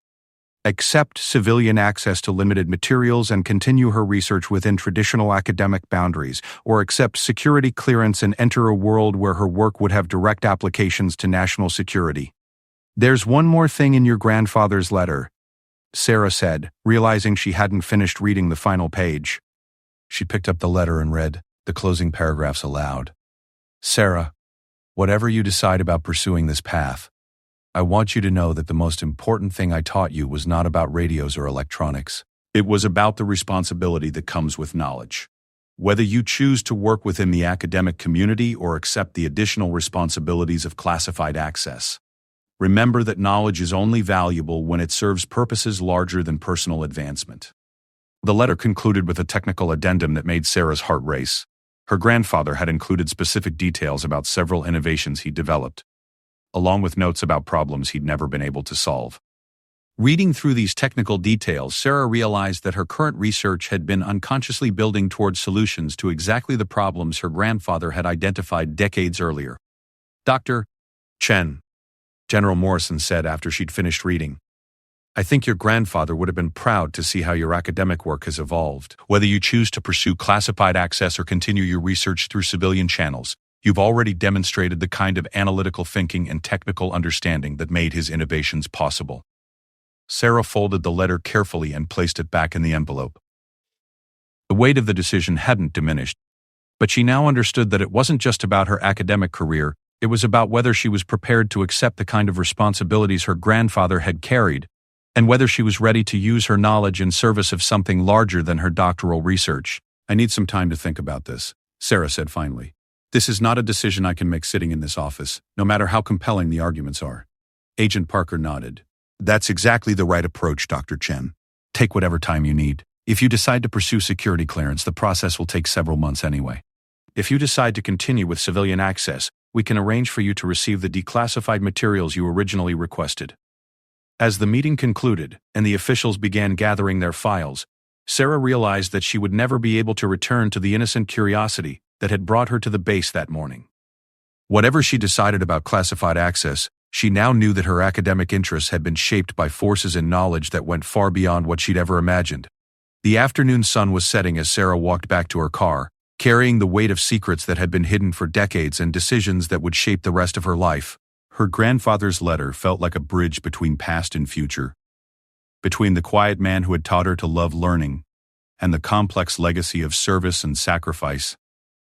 Accept civilian access to limited materials and continue her research within traditional academic boundaries, or accept security clearance and enter a world where her work would have direct applications to national security. There's one more thing in your grandfather's letter, Sarah said, realizing she hadn't finished reading the final page. She picked up the letter and read the closing paragraphs aloud. Sarah, whatever you decide about pursuing this path, I want you to know that the most important thing I taught you was not about radios or electronics. It was about the responsibility that comes with knowledge. Whether you choose to work within the academic community or accept the additional responsibilities of classified access, remember that knowledge is only valuable when it serves purposes larger than personal advancement. The letter concluded with a technical addendum that made Sarah's heart race. Her grandfather had included specific details about several innovations he'd developed, along with notes about problems he'd never been able to solve. Reading through these technical details, Sarah realized that her current research had been unconsciously building towards solutions to exactly the problems her grandfather had identified decades earlier. Dr. Chen, General Morrison said after she'd finished reading, I think your grandfather would have been proud to see how your academic work has evolved. Whether you choose to pursue classified access or continue your research through civilian channels, you've already demonstrated the kind of analytical thinking and technical understanding that made his innovations possible. Sarah folded the letter carefully and placed it back in the envelope. The weight of the decision hadn't diminished, but she now understood that it wasn't just about her academic career, it was about whether she was prepared to accept the kind of responsibilities her grandfather had carried, and whether she was ready to use her knowledge in service of something larger than her doctoral research. I need some time to think about this, Sarah said finally. This is not a decision I can make sitting in this office, no matter how compelling the arguments are. Agent Parker nodded. That's exactly the right approach, Dr. Chen. Take whatever time you need. If you decide to pursue security clearance, the process will take several months anyway. If you decide to continue with civilian access, we can arrange for you to receive the declassified materials you originally requested. As the meeting concluded and the officials began gathering their files, Sarah realized that she would never be able to return to the innocent curiosity that had brought her to the base that morning. Whatever she decided about classified access, she now knew that her academic interests had been shaped by forces and knowledge that went far beyond what she'd ever imagined. The afternoon sun was setting as Sarah walked back to her car, carrying the weight of secrets that had been hidden for decades and decisions that would shape the rest of her life. Her grandfather's letter felt like a bridge between past and future, between the quiet man who had taught her to love learning and the complex legacy of service and sacrifice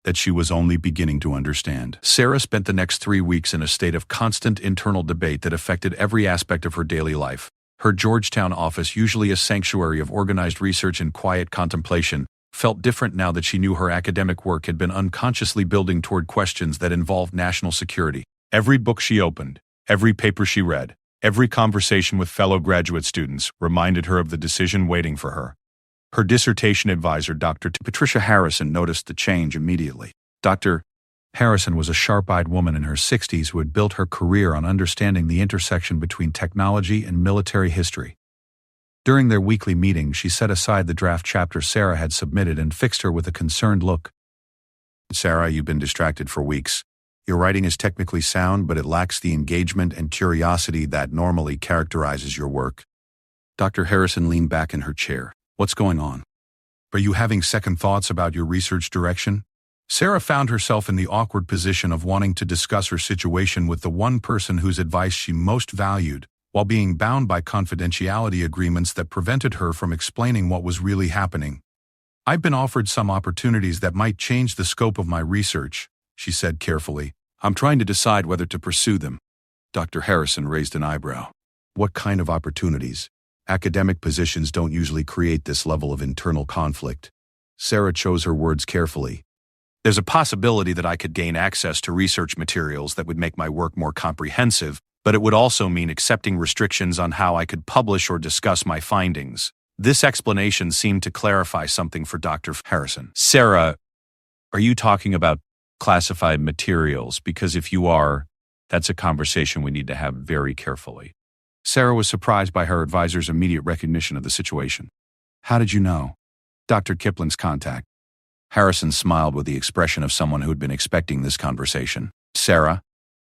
that she was only beginning to understand. Sarah spent the next 3 weeks in a state of constant internal debate that affected every aspect of her daily life. Her Georgetown office, usually a sanctuary of organized research and quiet contemplation, felt different now that she knew her academic work had been unconsciously building toward questions that involved national security. Every book she opened, every paper she read, every conversation with fellow graduate students reminded her of the decision waiting for her. Her dissertation advisor, Dr. Patricia Harrison, noticed the change immediately. Dr. Harrison was a sharp-eyed woman in her 60s who had built her career on understanding the intersection between technology and military history. During their weekly meeting, she set aside the draft chapter Sarah had submitted and fixed her with a concerned look. Sarah, you've been distracted for weeks. Your writing is technically sound, but it lacks the engagement and curiosity that normally characterizes your work. Dr. Harrison leaned back in her chair. What's going on? Are you having second thoughts about your research direction? Sarah found herself in the awkward position of wanting to discuss her situation with the one person whose advice she most valued, while being bound by confidentiality agreements that prevented her from explaining what was really happening. I've been offered some opportunities that might change the scope of my research, she said carefully. I'm trying to decide whether to pursue them. Dr. Harrison raised an eyebrow. What kind of opportunities? Academic positions don't usually create this level of internal conflict. Sarah chose her words carefully. There's a possibility that I could gain access to research materials that would make my work more comprehensive, but it would also mean accepting restrictions on how I could publish or discuss my findings. This explanation seemed to clarify something for Dr. Harrison. Sarah, are you talking about classified materials? Because if you are, that's a conversation we need to have very carefully. Sarah was surprised by her advisor's immediate recognition of the situation. How did you know? Dr. Kipling's contact. Harrison smiled with the expression of someone who had been expecting this conversation. Sarah,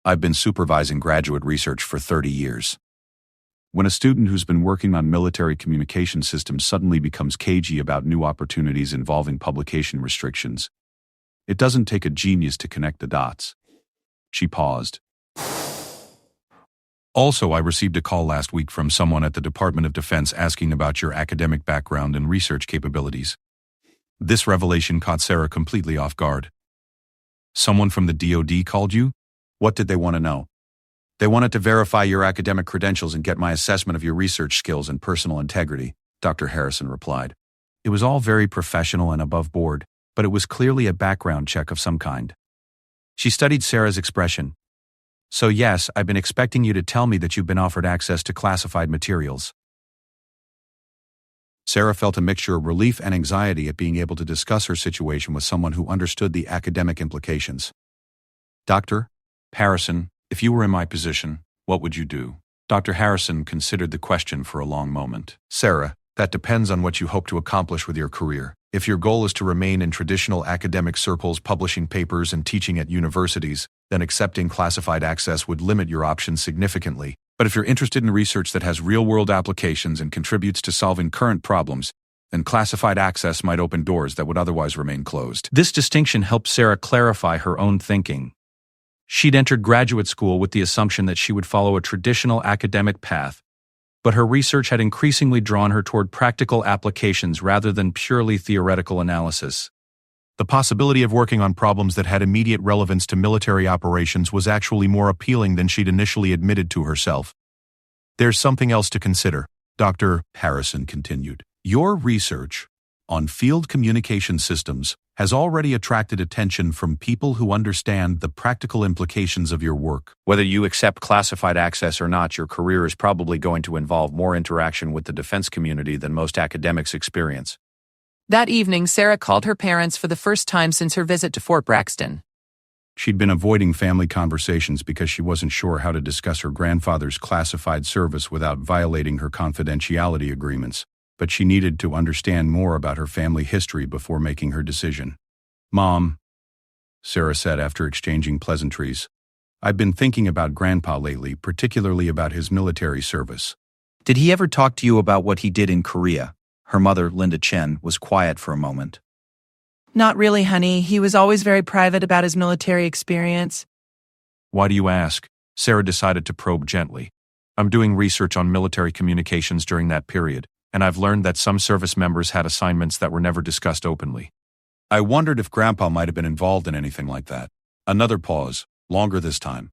I've been supervising graduate research for 30 years. When a student who's been working on military communication systems suddenly becomes cagey about new opportunities involving publication restrictions, it doesn't take a genius to connect the dots. She paused. Also, I received a call last week from someone at the Department of Defense asking about your academic background and research capabilities. This revelation caught Sarah completely off guard. Someone from the DoD called you? What did they want to know? They wanted to verify your academic credentials and get my assessment of your research skills and personal integrity, Dr. Harrison replied. It was all very professional and above board, but it was clearly a background check of some kind. She studied Sarah's expression. So yes, I've been expecting you to tell me that you've been offered access to classified materials. Sarah felt a mixture of relief and anxiety at being able to discuss her situation with someone who understood the academic implications. Dr. Harrison, if you were in my position, what would you do? Dr. Harrison considered the question for a long moment. Sarah, that depends on what you hope to accomplish with your career. If your goal is to remain in traditional academic circles publishing papers and teaching at universities, then accepting classified access would limit your options significantly. But if you're interested in research that has real-world applications and contributes to solving current problems, then classified access might open doors that would otherwise remain closed. This distinction helped Sarah clarify her own thinking. She'd entered graduate school with the assumption that she would follow a traditional academic path, but her research had increasingly drawn her toward practical applications rather than purely theoretical analysis. The possibility of working on problems that had immediate relevance to military operations was actually more appealing than she'd initially admitted to herself. There's something else to consider, Dr. Harrison continued. Your research on field communication systems has already attracted attention from people who understand the practical implications of your work. Whether you accept classified access or not, your career is probably going to involve more interaction with the defense community than most academics experience. That evening, Sarah called her parents for the first time since her visit to Fort Braxton. She'd been avoiding family conversations because she wasn't sure how to discuss her grandfather's classified service without violating her confidentiality agreements, but she needed to understand more about her family history before making her decision. Mom, Sarah said after exchanging pleasantries, I've been thinking about Grandpa lately, particularly about his military service. Did he ever talk to you about what he did in Korea? Her mother, Linda Chen, was quiet for a moment. Not really, honey. He was always very private about his military experience. Why do you ask? Sarah decided to probe gently. I'm doing research on military communications during that period, and I've learned that some service members had assignments that were never discussed openly. I wondered if Grandpa might have been involved in anything like that. Another pause, longer this time.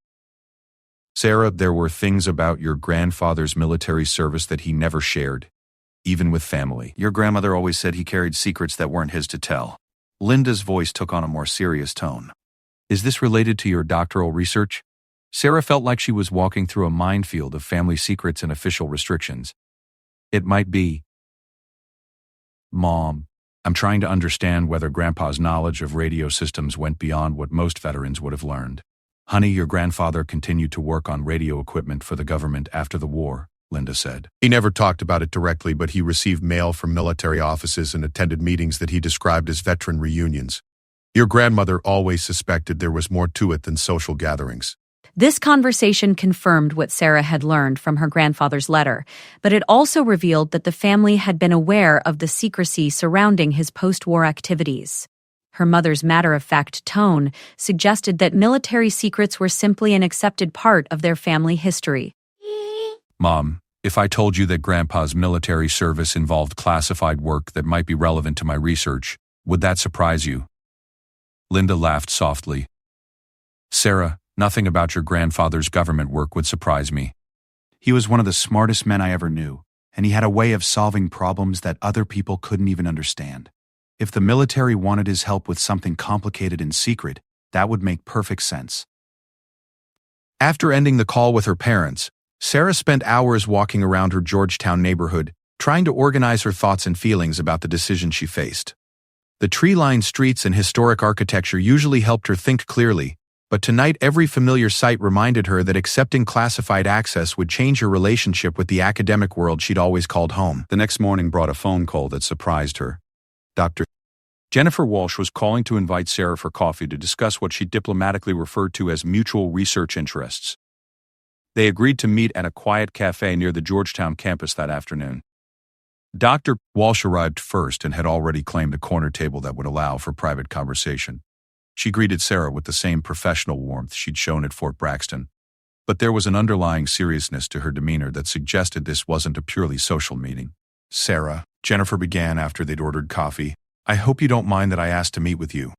Sarah, there were things about your grandfather's military service that he never shared, even with family. Your grandmother always said he carried secrets that weren't his to tell. Linda's voice took on a more serious tone. Is this related to your doctoral research? Sarah felt like she was walking through a minefield of family secrets and official restrictions. It might be. Mom, I'm trying to understand whether Grandpa's knowledge of radio systems went beyond what most veterans would have learned. Honey, your grandfather continued to work on radio equipment for the government after the war, Linda said. He never talked about it directly, but he received mail from military offices and attended meetings that he described as veteran reunions. Your grandmother always suspected there was more to it than social gatherings. This conversation confirmed what Sarah had learned from her grandfather's letter, but it also revealed that the family had been aware of the secrecy surrounding his post-war activities. Her mother's matter-of-fact tone suggested that military secrets were simply an accepted part of their family history. Mom, if I told you that Grandpa's military service involved classified work that might be relevant to my research, would that surprise you? Linda laughed softly. Sarah, nothing about your grandfather's government work would surprise me. He was one of the smartest men I ever knew, and he had a way of solving problems that other people couldn't even understand. If the military wanted his help with something complicated in secret, that would make perfect sense. After ending the call with her parents, Sarah spent hours walking around her Georgetown neighborhood, trying to organize her thoughts and feelings about the decision she faced. The tree-lined streets and historic architecture usually helped her think clearly, but tonight every familiar sight reminded her that accepting classified access would change her relationship with the academic world she'd always called home. The next morning brought a phone call that surprised her. Dr. Jennifer Walsh was calling to invite Sarah for coffee to discuss what she diplomatically referred to as mutual research interests. They agreed to meet at a quiet cafe near the Georgetown campus that afternoon. Dr. Walsh arrived first and had already claimed a corner table that would allow for private conversation. She greeted Sarah with the same professional warmth she'd shown at Fort Braxton, but there was an underlying seriousness to her demeanor that suggested this wasn't a purely social meeting. "Sarah," Jennifer began after they'd ordered coffee, "I hope you don't mind that I asked to meet with you.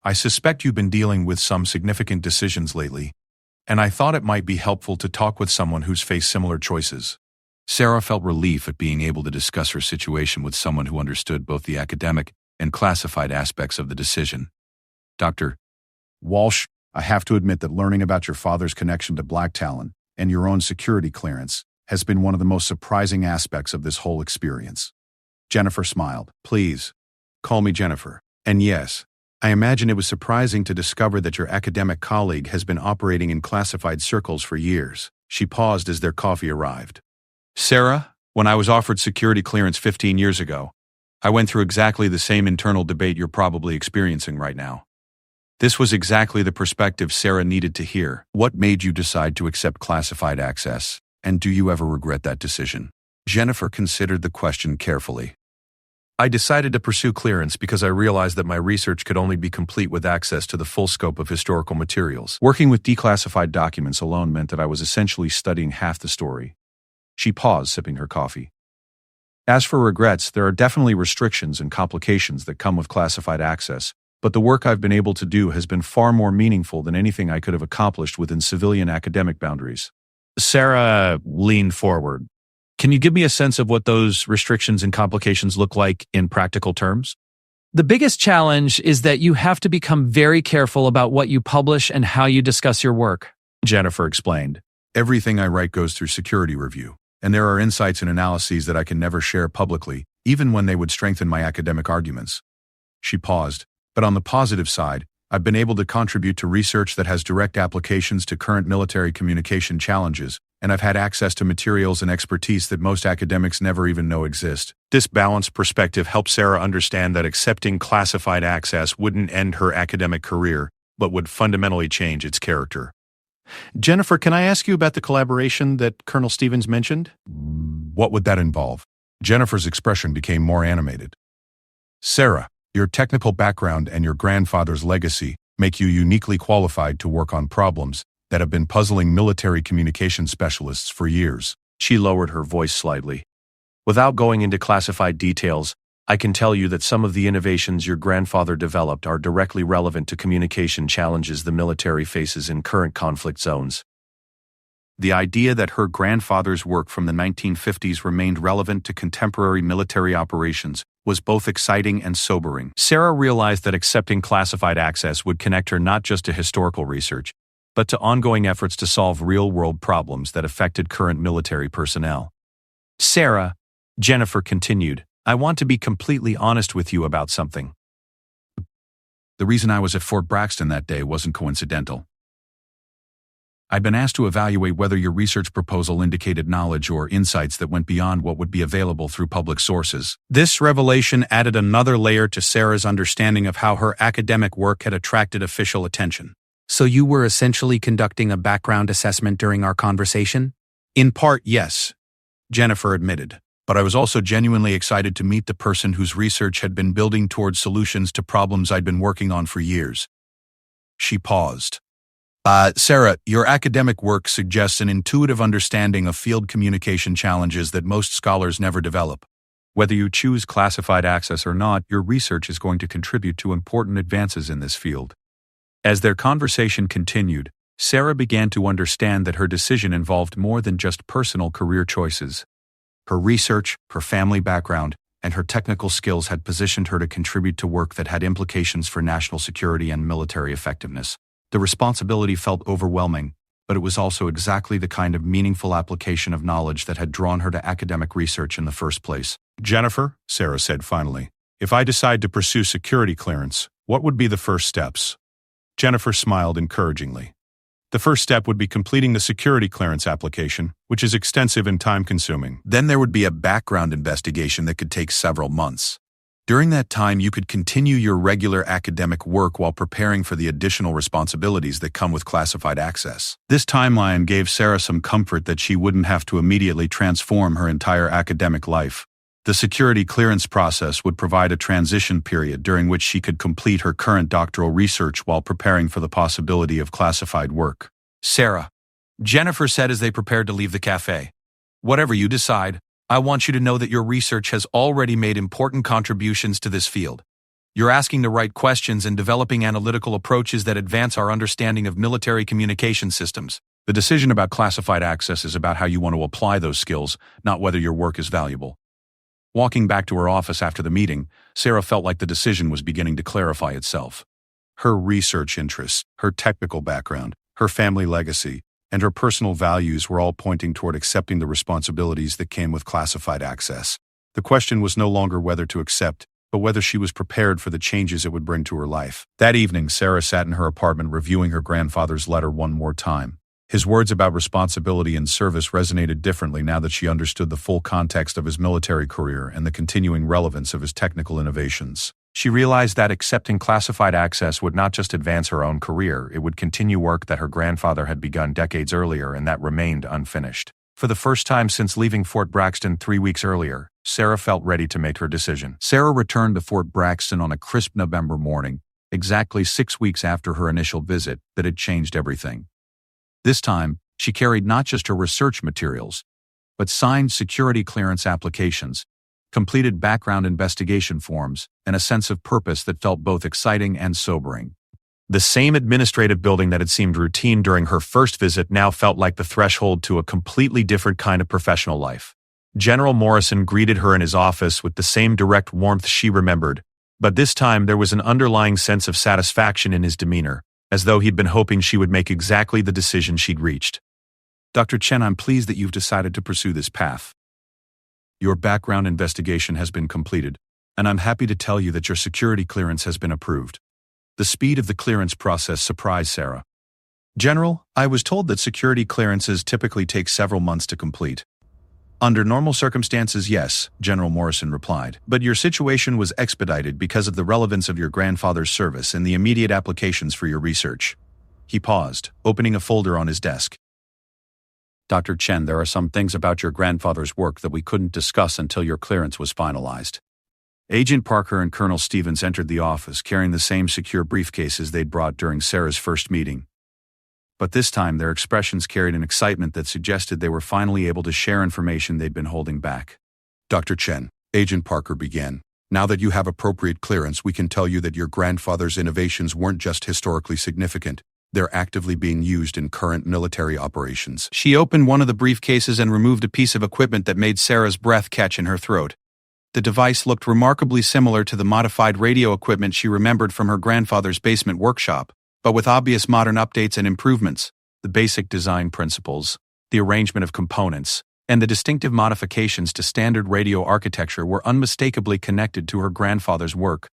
I suspect you've been dealing with some significant decisions lately, and I thought it might be helpful to talk with someone who's faced similar choices." Sarah felt relief at being able to discuss her situation with someone who understood both the academic and classified aspects of the decision. "Dr. Walsh, I have to admit that learning about your father's connection to Black Talon and your own security clearance has been one of the most surprising aspects of this whole experience." Jennifer smiled. "Please, call me Jennifer. And yes, I imagine it was surprising to discover that your academic colleague has been operating in classified circles for years." She paused as their coffee arrived. "Sarah, when I was offered security clearance 15 years ago, I went through exactly the same internal debate you're probably experiencing right now. This was exactly the perspective Sarah needed to hear." "What made you decide to accept classified access, and do you ever regret that decision?" Jennifer considered the question carefully. "I decided to pursue clearance because I realized that my research could only be complete with access to the full scope of historical materials. Working with declassified documents alone meant that I was essentially studying half the story." She paused, sipping her coffee. "As for regrets, there are definitely restrictions and complications that come with classified access, but the work I've been able to do has been far more meaningful than anything I could have accomplished within civilian academic boundaries." Sarah leaned forward. "Can you give me a sense of what those restrictions and complications look like in practical terms?" The biggest challenge is that you have to become very careful about what you publish and how you discuss your work," Jennifer explained. "Everything I write goes through security review, and there are insights and analyses that I can never share publicly, even when they would strengthen my academic arguments." She paused. "But on the positive side, I've been able to contribute to research that has direct applications to current military communication challenges, and I've had access to materials and expertise that most academics never even know exist." This balanced perspective helped Sarah understand that accepting classified access wouldn't end her academic career, but would fundamentally change its character. "Jennifer, can I ask you about the collaboration that Colonel Stevens mentioned?" "What would that involve?" Jennifer's expression became more animated. "Sarah, your technical background and your grandfather's legacy make you uniquely qualified to work on problems that have been puzzling military communication specialists for years." She lowered her voice slightly. "Without going into classified details, I can tell you that some of the innovations your grandfather developed are directly relevant to communication challenges the military faces in current conflict zones." The idea that her grandfather's work from the 1950s remained relevant to contemporary military operations was both exciting and sobering. Sarah realized that accepting classified access would connect her not just to historical research, but to ongoing efforts to solve real-world problems that affected current military personnel. "Sarah," Jennifer continued, "I want to be completely honest with you about something. The reason I was at Fort Braxton that day wasn't coincidental. I've been asked to evaluate whether your research proposal indicated knowledge or insights that went beyond what would be available through public sources." This revelation added another layer to Sarah's understanding of how her academic work had attracted official attention. "So you were essentially conducting a background assessment during our conversation?" "In part, yes," Jennifer admitted. "But I was also genuinely excited to meet the person whose research had been building towards solutions to problems I'd been working on for years." She paused. Sarah, your academic work suggests an intuitive understanding of field communication challenges that most scholars never develop. Whether you choose classified access or not, your research is going to contribute to important advances in this field." As their conversation continued, Sarah began to understand that her decision involved more than just personal career choices. Her research, her family background, and her technical skills had positioned her to contribute to work that had implications for national security and military effectiveness. The responsibility felt overwhelming, but it was also exactly the kind of meaningful application of knowledge that had drawn her to academic research in the first place. Jennifer, Sarah said finally, if I decide to pursue security clearance, what would be the first steps? Jennifer smiled encouragingly. The first step would be completing the security clearance application, which is extensive and time-consuming. Then there would be a background investigation that could take several months. During that time, you could continue your regular academic work while preparing for the additional responsibilities that come with classified access. This timeline gave Sarah some comfort that she wouldn't have to immediately transform her entire academic life. The security clearance process would provide a transition period during which she could complete her current doctoral research while preparing for the possibility of classified work. Sarah, Jennifer said as they prepared to leave the cafe, whatever you decide, I want you to know that your research has already made important contributions to this field. You're asking the right questions and developing analytical approaches that advance our understanding of military communication systems. The decision about classified access is about how you want to apply those skills, not whether your work is valuable. Walking back to her office after the meeting, Sarah felt like the decision was beginning to clarify itself. Her research interests, her technical background, her family legacy, and her personal values were all pointing toward accepting the responsibilities that came with classified access. The question was no longer whether to accept, but whether she was prepared for the changes it would bring to her life. That evening, Sarah sat in her apartment reviewing her grandfather's letter one more time. His words about responsibility and service resonated differently now that she understood the full context of his military career and the continuing relevance of his technical innovations. She realized that accepting classified access would not just advance her own career, it would continue work that her grandfather had begun decades earlier and that remained unfinished. For the first time since leaving Fort Braxton 3 weeks earlier, Sarah felt ready to make her decision. Sarah returned to Fort Braxton on a crisp November morning, exactly 6 weeks after her initial visit, that had changed everything. This time, she carried not just her research materials, but signed security clearance applications, completed background investigation forms, and a sense of purpose that felt both exciting and sobering. The same administrative building that had seemed routine during her first visit now felt like the threshold to a completely different kind of professional life. General Morrison greeted her in his office with the same direct warmth she remembered, but this time there was an underlying sense of satisfaction in his demeanor, as though he'd been hoping she would make exactly the decision she'd reached. Dr. Chen, I'm pleased that you've decided to pursue this path. Your background investigation has been completed, and I'm happy to tell you that your security clearance has been approved. The speed of the clearance process surprised Sarah. General, I was told that security clearances typically take several months to complete. Under normal circumstances, yes, General Morrison replied, but your situation was expedited because of the relevance of your grandfather's service and the immediate applications for your research. He paused, opening a folder on his desk. Dr. Chen, there are some things about your grandfather's work that we couldn't discuss until your clearance was finalized. Agent Parker and Colonel Stevens entered the office carrying the same secure briefcases they'd brought during Sarah's first meeting. But this time, their expressions carried an excitement that suggested they were finally able to share information they'd been holding back. Dr. Chen, Agent Parker began, now that you have appropriate clearance, we can tell you that your grandfather's innovations weren't just historically significant. They're actively being used in current military operations. She opened one of the briefcases and removed a piece of equipment that made Sarah's breath catch in her throat. The device looked remarkably similar to the modified radio equipment she remembered from her grandfather's basement workshop, but with obvious modern updates and improvements. The basic design principles, the arrangement of components, and the distinctive modifications to standard radio architecture were unmistakably connected to her grandfather's work.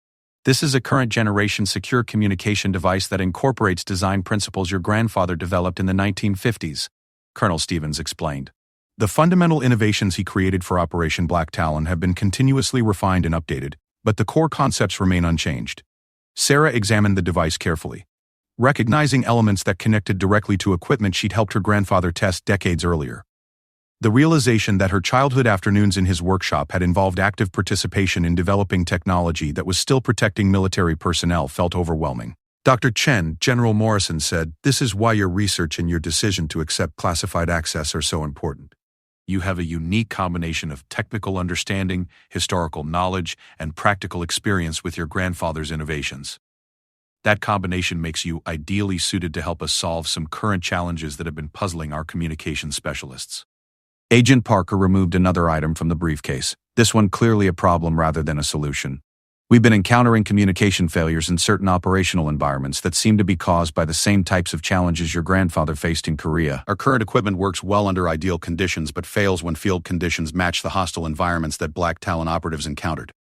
This is a current-generation secure communication device that incorporates design principles your grandfather developed in the 1950s, Colonel Stevens explained. The fundamental innovations he created for Operation Black Talon have been continuously refined and updated, but the core concepts remain unchanged. Sarah examined the device carefully, recognizing elements that connected directly to equipment she'd helped her grandfather test decades earlier. The realization that her childhood afternoons in his workshop had involved active participation in developing technology that was still protecting military personnel felt overwhelming. Dr. Chen, General Morrison said, this is why your research and your decision to accept classified access are so important. You have a unique combination of technical understanding, historical knowledge, and practical experience with your grandfather's innovations. That combination makes you ideally suited to help us solve some current challenges that have been puzzling our communication specialists. Agent Parker removed another item from the briefcase, this one clearly a problem rather than a solution. We've been encountering communication failures in certain operational environments that seem to be caused by the same types of challenges your grandfather faced in Korea. Our current equipment works well under ideal conditions but fails when field conditions match the hostile environments that Black Talon operatives encountered.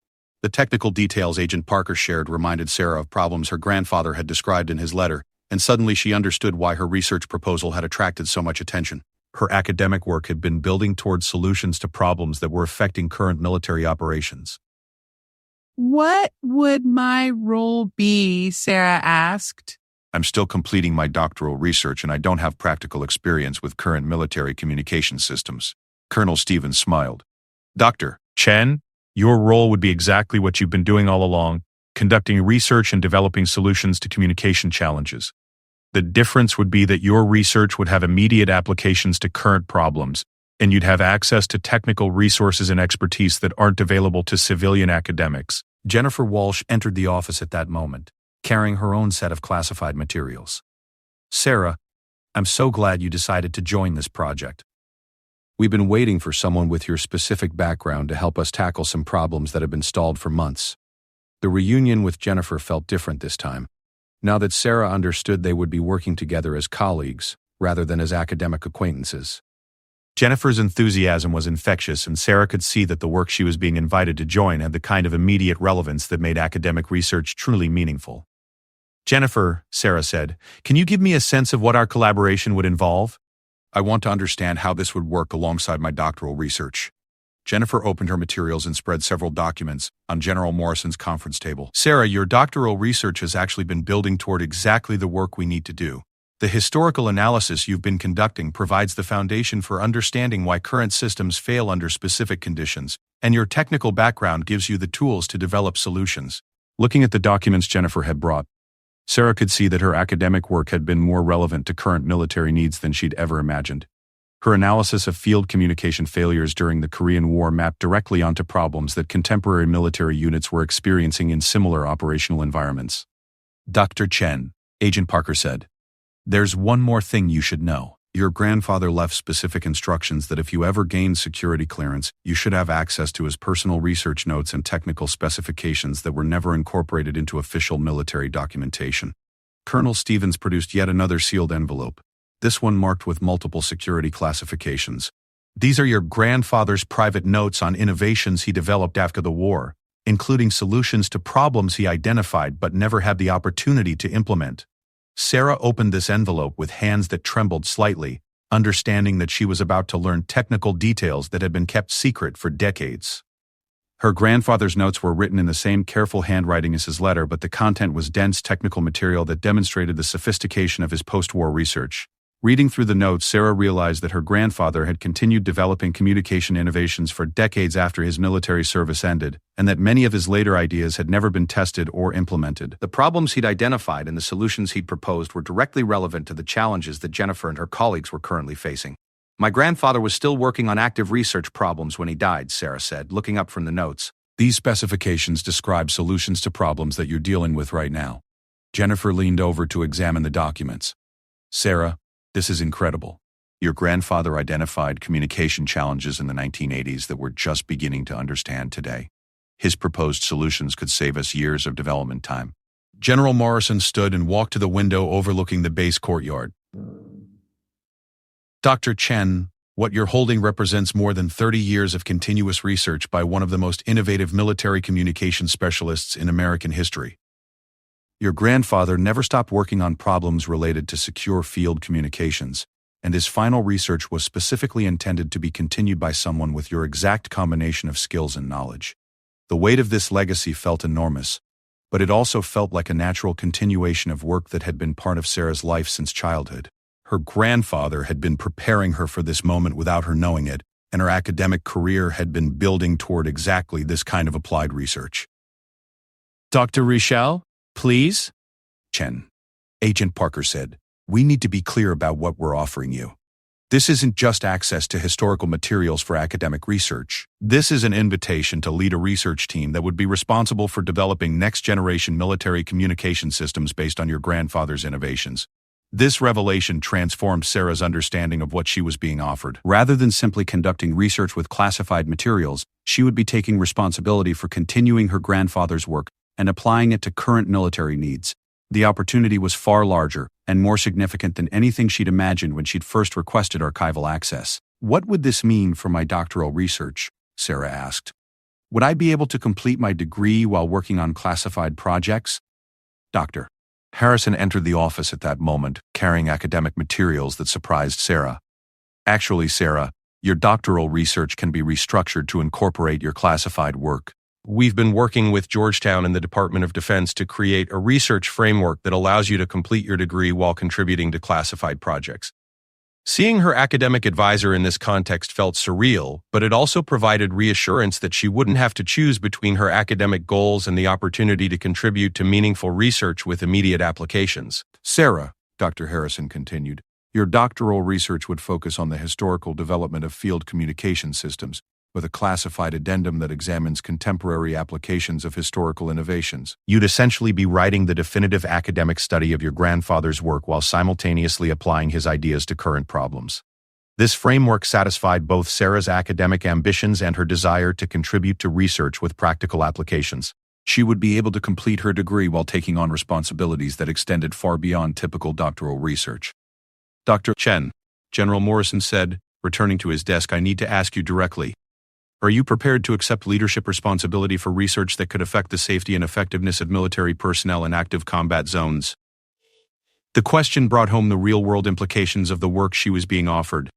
The technical details Agent Parker shared reminded Sarah of problems her grandfather had described in his letter, and suddenly she understood why her research proposal had attracted so much attention. Her academic work had been building towards solutions to problems that were affecting current military operations. What would my role be? Sarah asked. I'm still completing my doctoral research and I don't have practical experience with current military communication systems. Colonel Stevens smiled. Dr. Chen, your role would be exactly what you've been doing all along, conducting research and developing solutions to communication challenges. The difference would be that your research would have immediate applications to current problems, and you'd have access to technical resources and expertise that aren't available to civilian academics. Jennifer Walsh entered the office at that moment, carrying her own set of classified materials. Sarah, I'm so glad you decided to join this project. We've been waiting for someone with your specific background to help us tackle some problems that have been stalled for months. The reunion with Jennifer felt different this time, now that Sarah understood they would be working together as colleagues rather than as academic acquaintances. Jennifer's enthusiasm was infectious, and Sarah could see that the work she was being invited to join had the kind of immediate relevance that made academic research truly meaningful. Jennifer, Sarah said, can you give me a sense of what our collaboration would involve? I want to understand how this would work alongside my doctoral research. Jennifer opened her materials and spread several documents on General Morrison's conference table. Sarah, your doctoral research has actually been building toward exactly the work we need to do. The historical analysis you've been conducting provides the foundation for understanding why current systems fail under specific conditions, and your technical background gives you the tools to develop solutions. Looking at the documents Jennifer had brought, Sarah could see that her academic work had been more relevant to current military needs than she'd ever imagined. Her analysis of field communication failures during the Korean War mapped directly onto problems that contemporary military units were experiencing in similar operational environments. Dr. Chen, Agent Parker said, there's one more thing you should know. Your grandfather left specific instructions that if you ever gained security clearance, you should have access to his personal research notes and technical specifications that were never incorporated into official military documentation. Colonel Stevens produced yet another sealed envelope, this one marked with multiple security classifications. These are your grandfather's private notes on innovations he developed after the war, including solutions to problems he identified but never had the opportunity to implement. Sarah opened this envelope with hands that trembled slightly, understanding that she was about to learn technical details that had been kept secret for decades. Her grandfather's notes were written in the same careful handwriting as his letter, but the content was dense technical material that demonstrated the sophistication of his post-war research. Reading through the notes, Sarah realized that her grandfather had continued developing communication innovations for decades after his military service ended, and that many of his later ideas had never been tested or implemented. The problems he'd identified and the solutions he'd proposed were directly relevant to the challenges that Jennifer and her colleagues were currently facing. My grandfather was still working on active research problems when he died, Sarah said, looking up from the notes. These specifications describe solutions to problems that you're dealing with right now. Jennifer leaned over to examine the documents. Sarah, this is incredible. Your grandfather identified communication challenges in the 1980s that we're just beginning to understand today. His proposed solutions could save us years of development time. General Morrison stood and walked to the window overlooking the base courtyard. Dr. Chen, what you're holding represents more than 30 years of continuous research by one of the most innovative military communication specialists in American history. Your grandfather never stopped working on problems related to secure field communications, and his final research was specifically intended to be continued by someone with your exact combination of skills and knowledge. The weight of this legacy felt enormous, but it also felt like a natural continuation of work that had been part of Sarah's life since childhood. Her grandfather had been preparing her for this moment without her knowing it, and her academic career had been building toward exactly this kind of applied research. Dr. Richel? Please? Chen, Agent Parker said, we need to be clear about what we're offering you. This isn't just access to historical materials for academic research. This is an invitation to lead a research team that would be responsible for developing next-generation military communication systems based on your grandfather's innovations. This revelation transformed Sarah's understanding of what she was being offered. Rather than simply conducting research with classified materials, she would be taking responsibility for continuing her grandfather's work and applying it to current military needs. The opportunity was far larger and more significant than anything she'd imagined when she'd first requested archival access. What would this mean for my doctoral research? Sarah asked. Would I be able to complete my degree while working on classified projects? Dr. Harrison entered the office at that moment, carrying academic materials that surprised Sarah. Actually, Sarah, your doctoral research can be restructured to incorporate your classified work. We've been working with Georgetown and the Department of Defense to create a research framework that allows you to complete your degree while contributing to classified projects. Seeing her academic advisor in this context felt surreal, but it also provided reassurance that she wouldn't have to choose between her academic goals and the opportunity to contribute to meaningful research with immediate applications. Sarah, Dr. Harrison continued, your doctoral research would focus on the historical development of field communication systems, with a classified addendum that examines contemporary applications of historical innovations. You'd essentially be writing the definitive academic study of your grandfather's work while simultaneously applying his ideas to current problems. This framework satisfied both Sarah's academic ambitions and her desire to contribute to research with practical applications. She would be able to complete her degree while taking on responsibilities that extended far beyond typical doctoral research. Dr. Chen, General Morrison said, returning to his desk, I need to ask you directly. Are you prepared to accept leadership responsibility for research that could affect the safety and effectiveness of military personnel in active combat zones? The question brought home the real-world implications of the work she was being offered.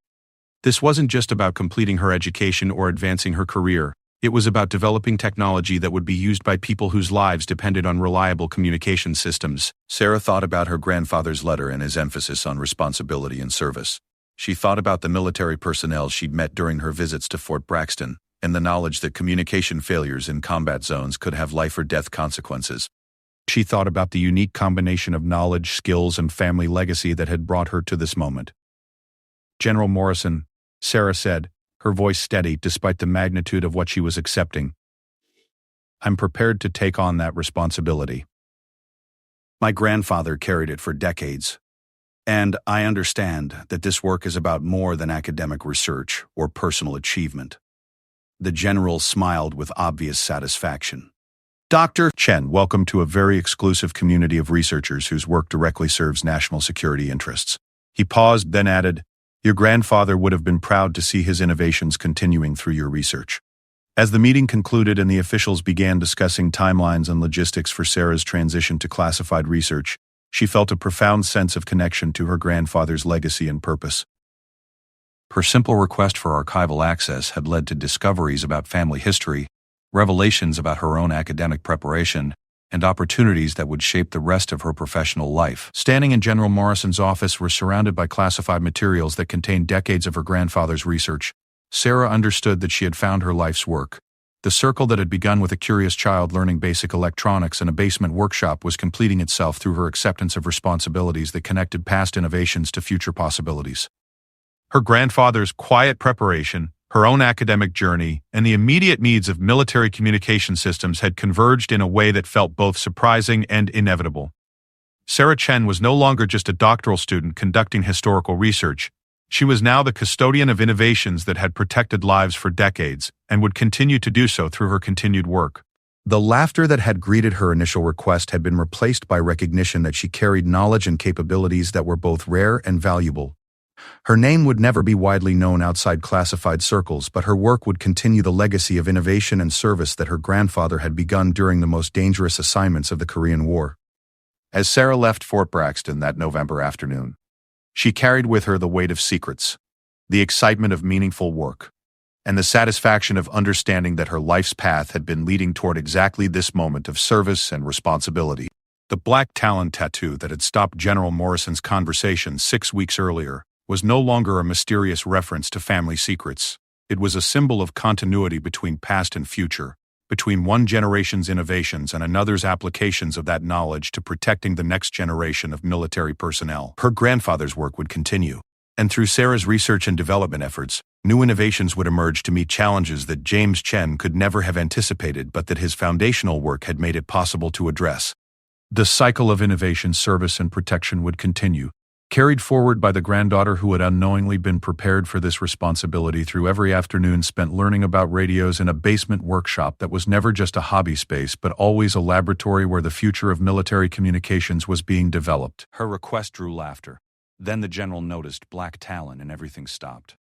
This wasn't just about completing her education or advancing her career. It was about developing technology that would be used by people whose lives depended on reliable communication systems. Sarah thought about her grandfather's letter and his emphasis on responsibility and service. She thought about the military personnel she'd met during her visits to Fort Braxton, and the knowledge that communication failures in combat zones could have life-or-death consequences. She thought about the unique combination of knowledge, skills, and family legacy that had brought her to this moment. General Morrison, Sarah said, her voice steady despite the magnitude of what she was accepting. I'm prepared to take on that responsibility. My grandfather carried it for decades, and I understand that this work is about more than academic research or personal achievement. The general smiled with obvious satisfaction. Dr. Chen, welcome to a very exclusive community of researchers whose work directly serves national security interests. He paused, then added, your grandfather would have been proud to see his innovations continuing through your research. As the meeting concluded and the officials began discussing timelines and logistics for Sarah's transition to classified research, she felt a profound sense of connection to her grandfather's legacy and purpose. Her simple request for archival access had led to discoveries about family history, revelations about her own academic preparation, and opportunities that would shape the rest of her professional life. Standing in General Morrison's office, were surrounded by classified materials that contained decades of her grandfather's research. Sarah understood that she had found her life's work. The circle that had begun with a curious child learning basic electronics in a basement workshop was completing itself through her acceptance of responsibilities that connected past innovations to future possibilities. Her grandfather's quiet preparation, her own academic journey, and the immediate needs of military communication systems had converged in a way that felt both surprising and inevitable. Sarah Chen was no longer just a doctoral student conducting historical research. She was now the custodian of innovations that had protected lives for decades and would continue to do so through her continued work. The laughter that had greeted her initial request had been replaced by recognition that she carried knowledge and capabilities that were both rare and valuable. Her name would never be widely known outside classified circles, but her work would continue the legacy of innovation and service that her grandfather had begun during the most dangerous assignments of the Korean War. As Sarah left Fort Braxton that November afternoon, she carried with her the weight of secrets, the excitement of meaningful work, and the satisfaction of understanding that her life's path had been leading toward exactly this moment of service and responsibility. The black Talon tattoo that had stopped General Morrison's conversation 6 weeks earlier was no longer a mysterious reference to family secrets. It was a symbol of continuity between past and future, between one generation's innovations and another's applications of that knowledge to protecting the next generation of military personnel. Her grandfather's work would continue, and through Sarah's research and development efforts, new innovations would emerge to meet challenges that James Chen could never have anticipated but that his foundational work had made it possible to address. The cycle of innovation, service, and protection would continue, carried forward by the granddaughter who had unknowingly been prepared for this responsibility through every afternoon spent learning about radios in a basement workshop that was never just a hobby space but always a laboratory where the future of military communications was being developed. Her request drew laughter. Then the general noticed Black Talon and everything stopped.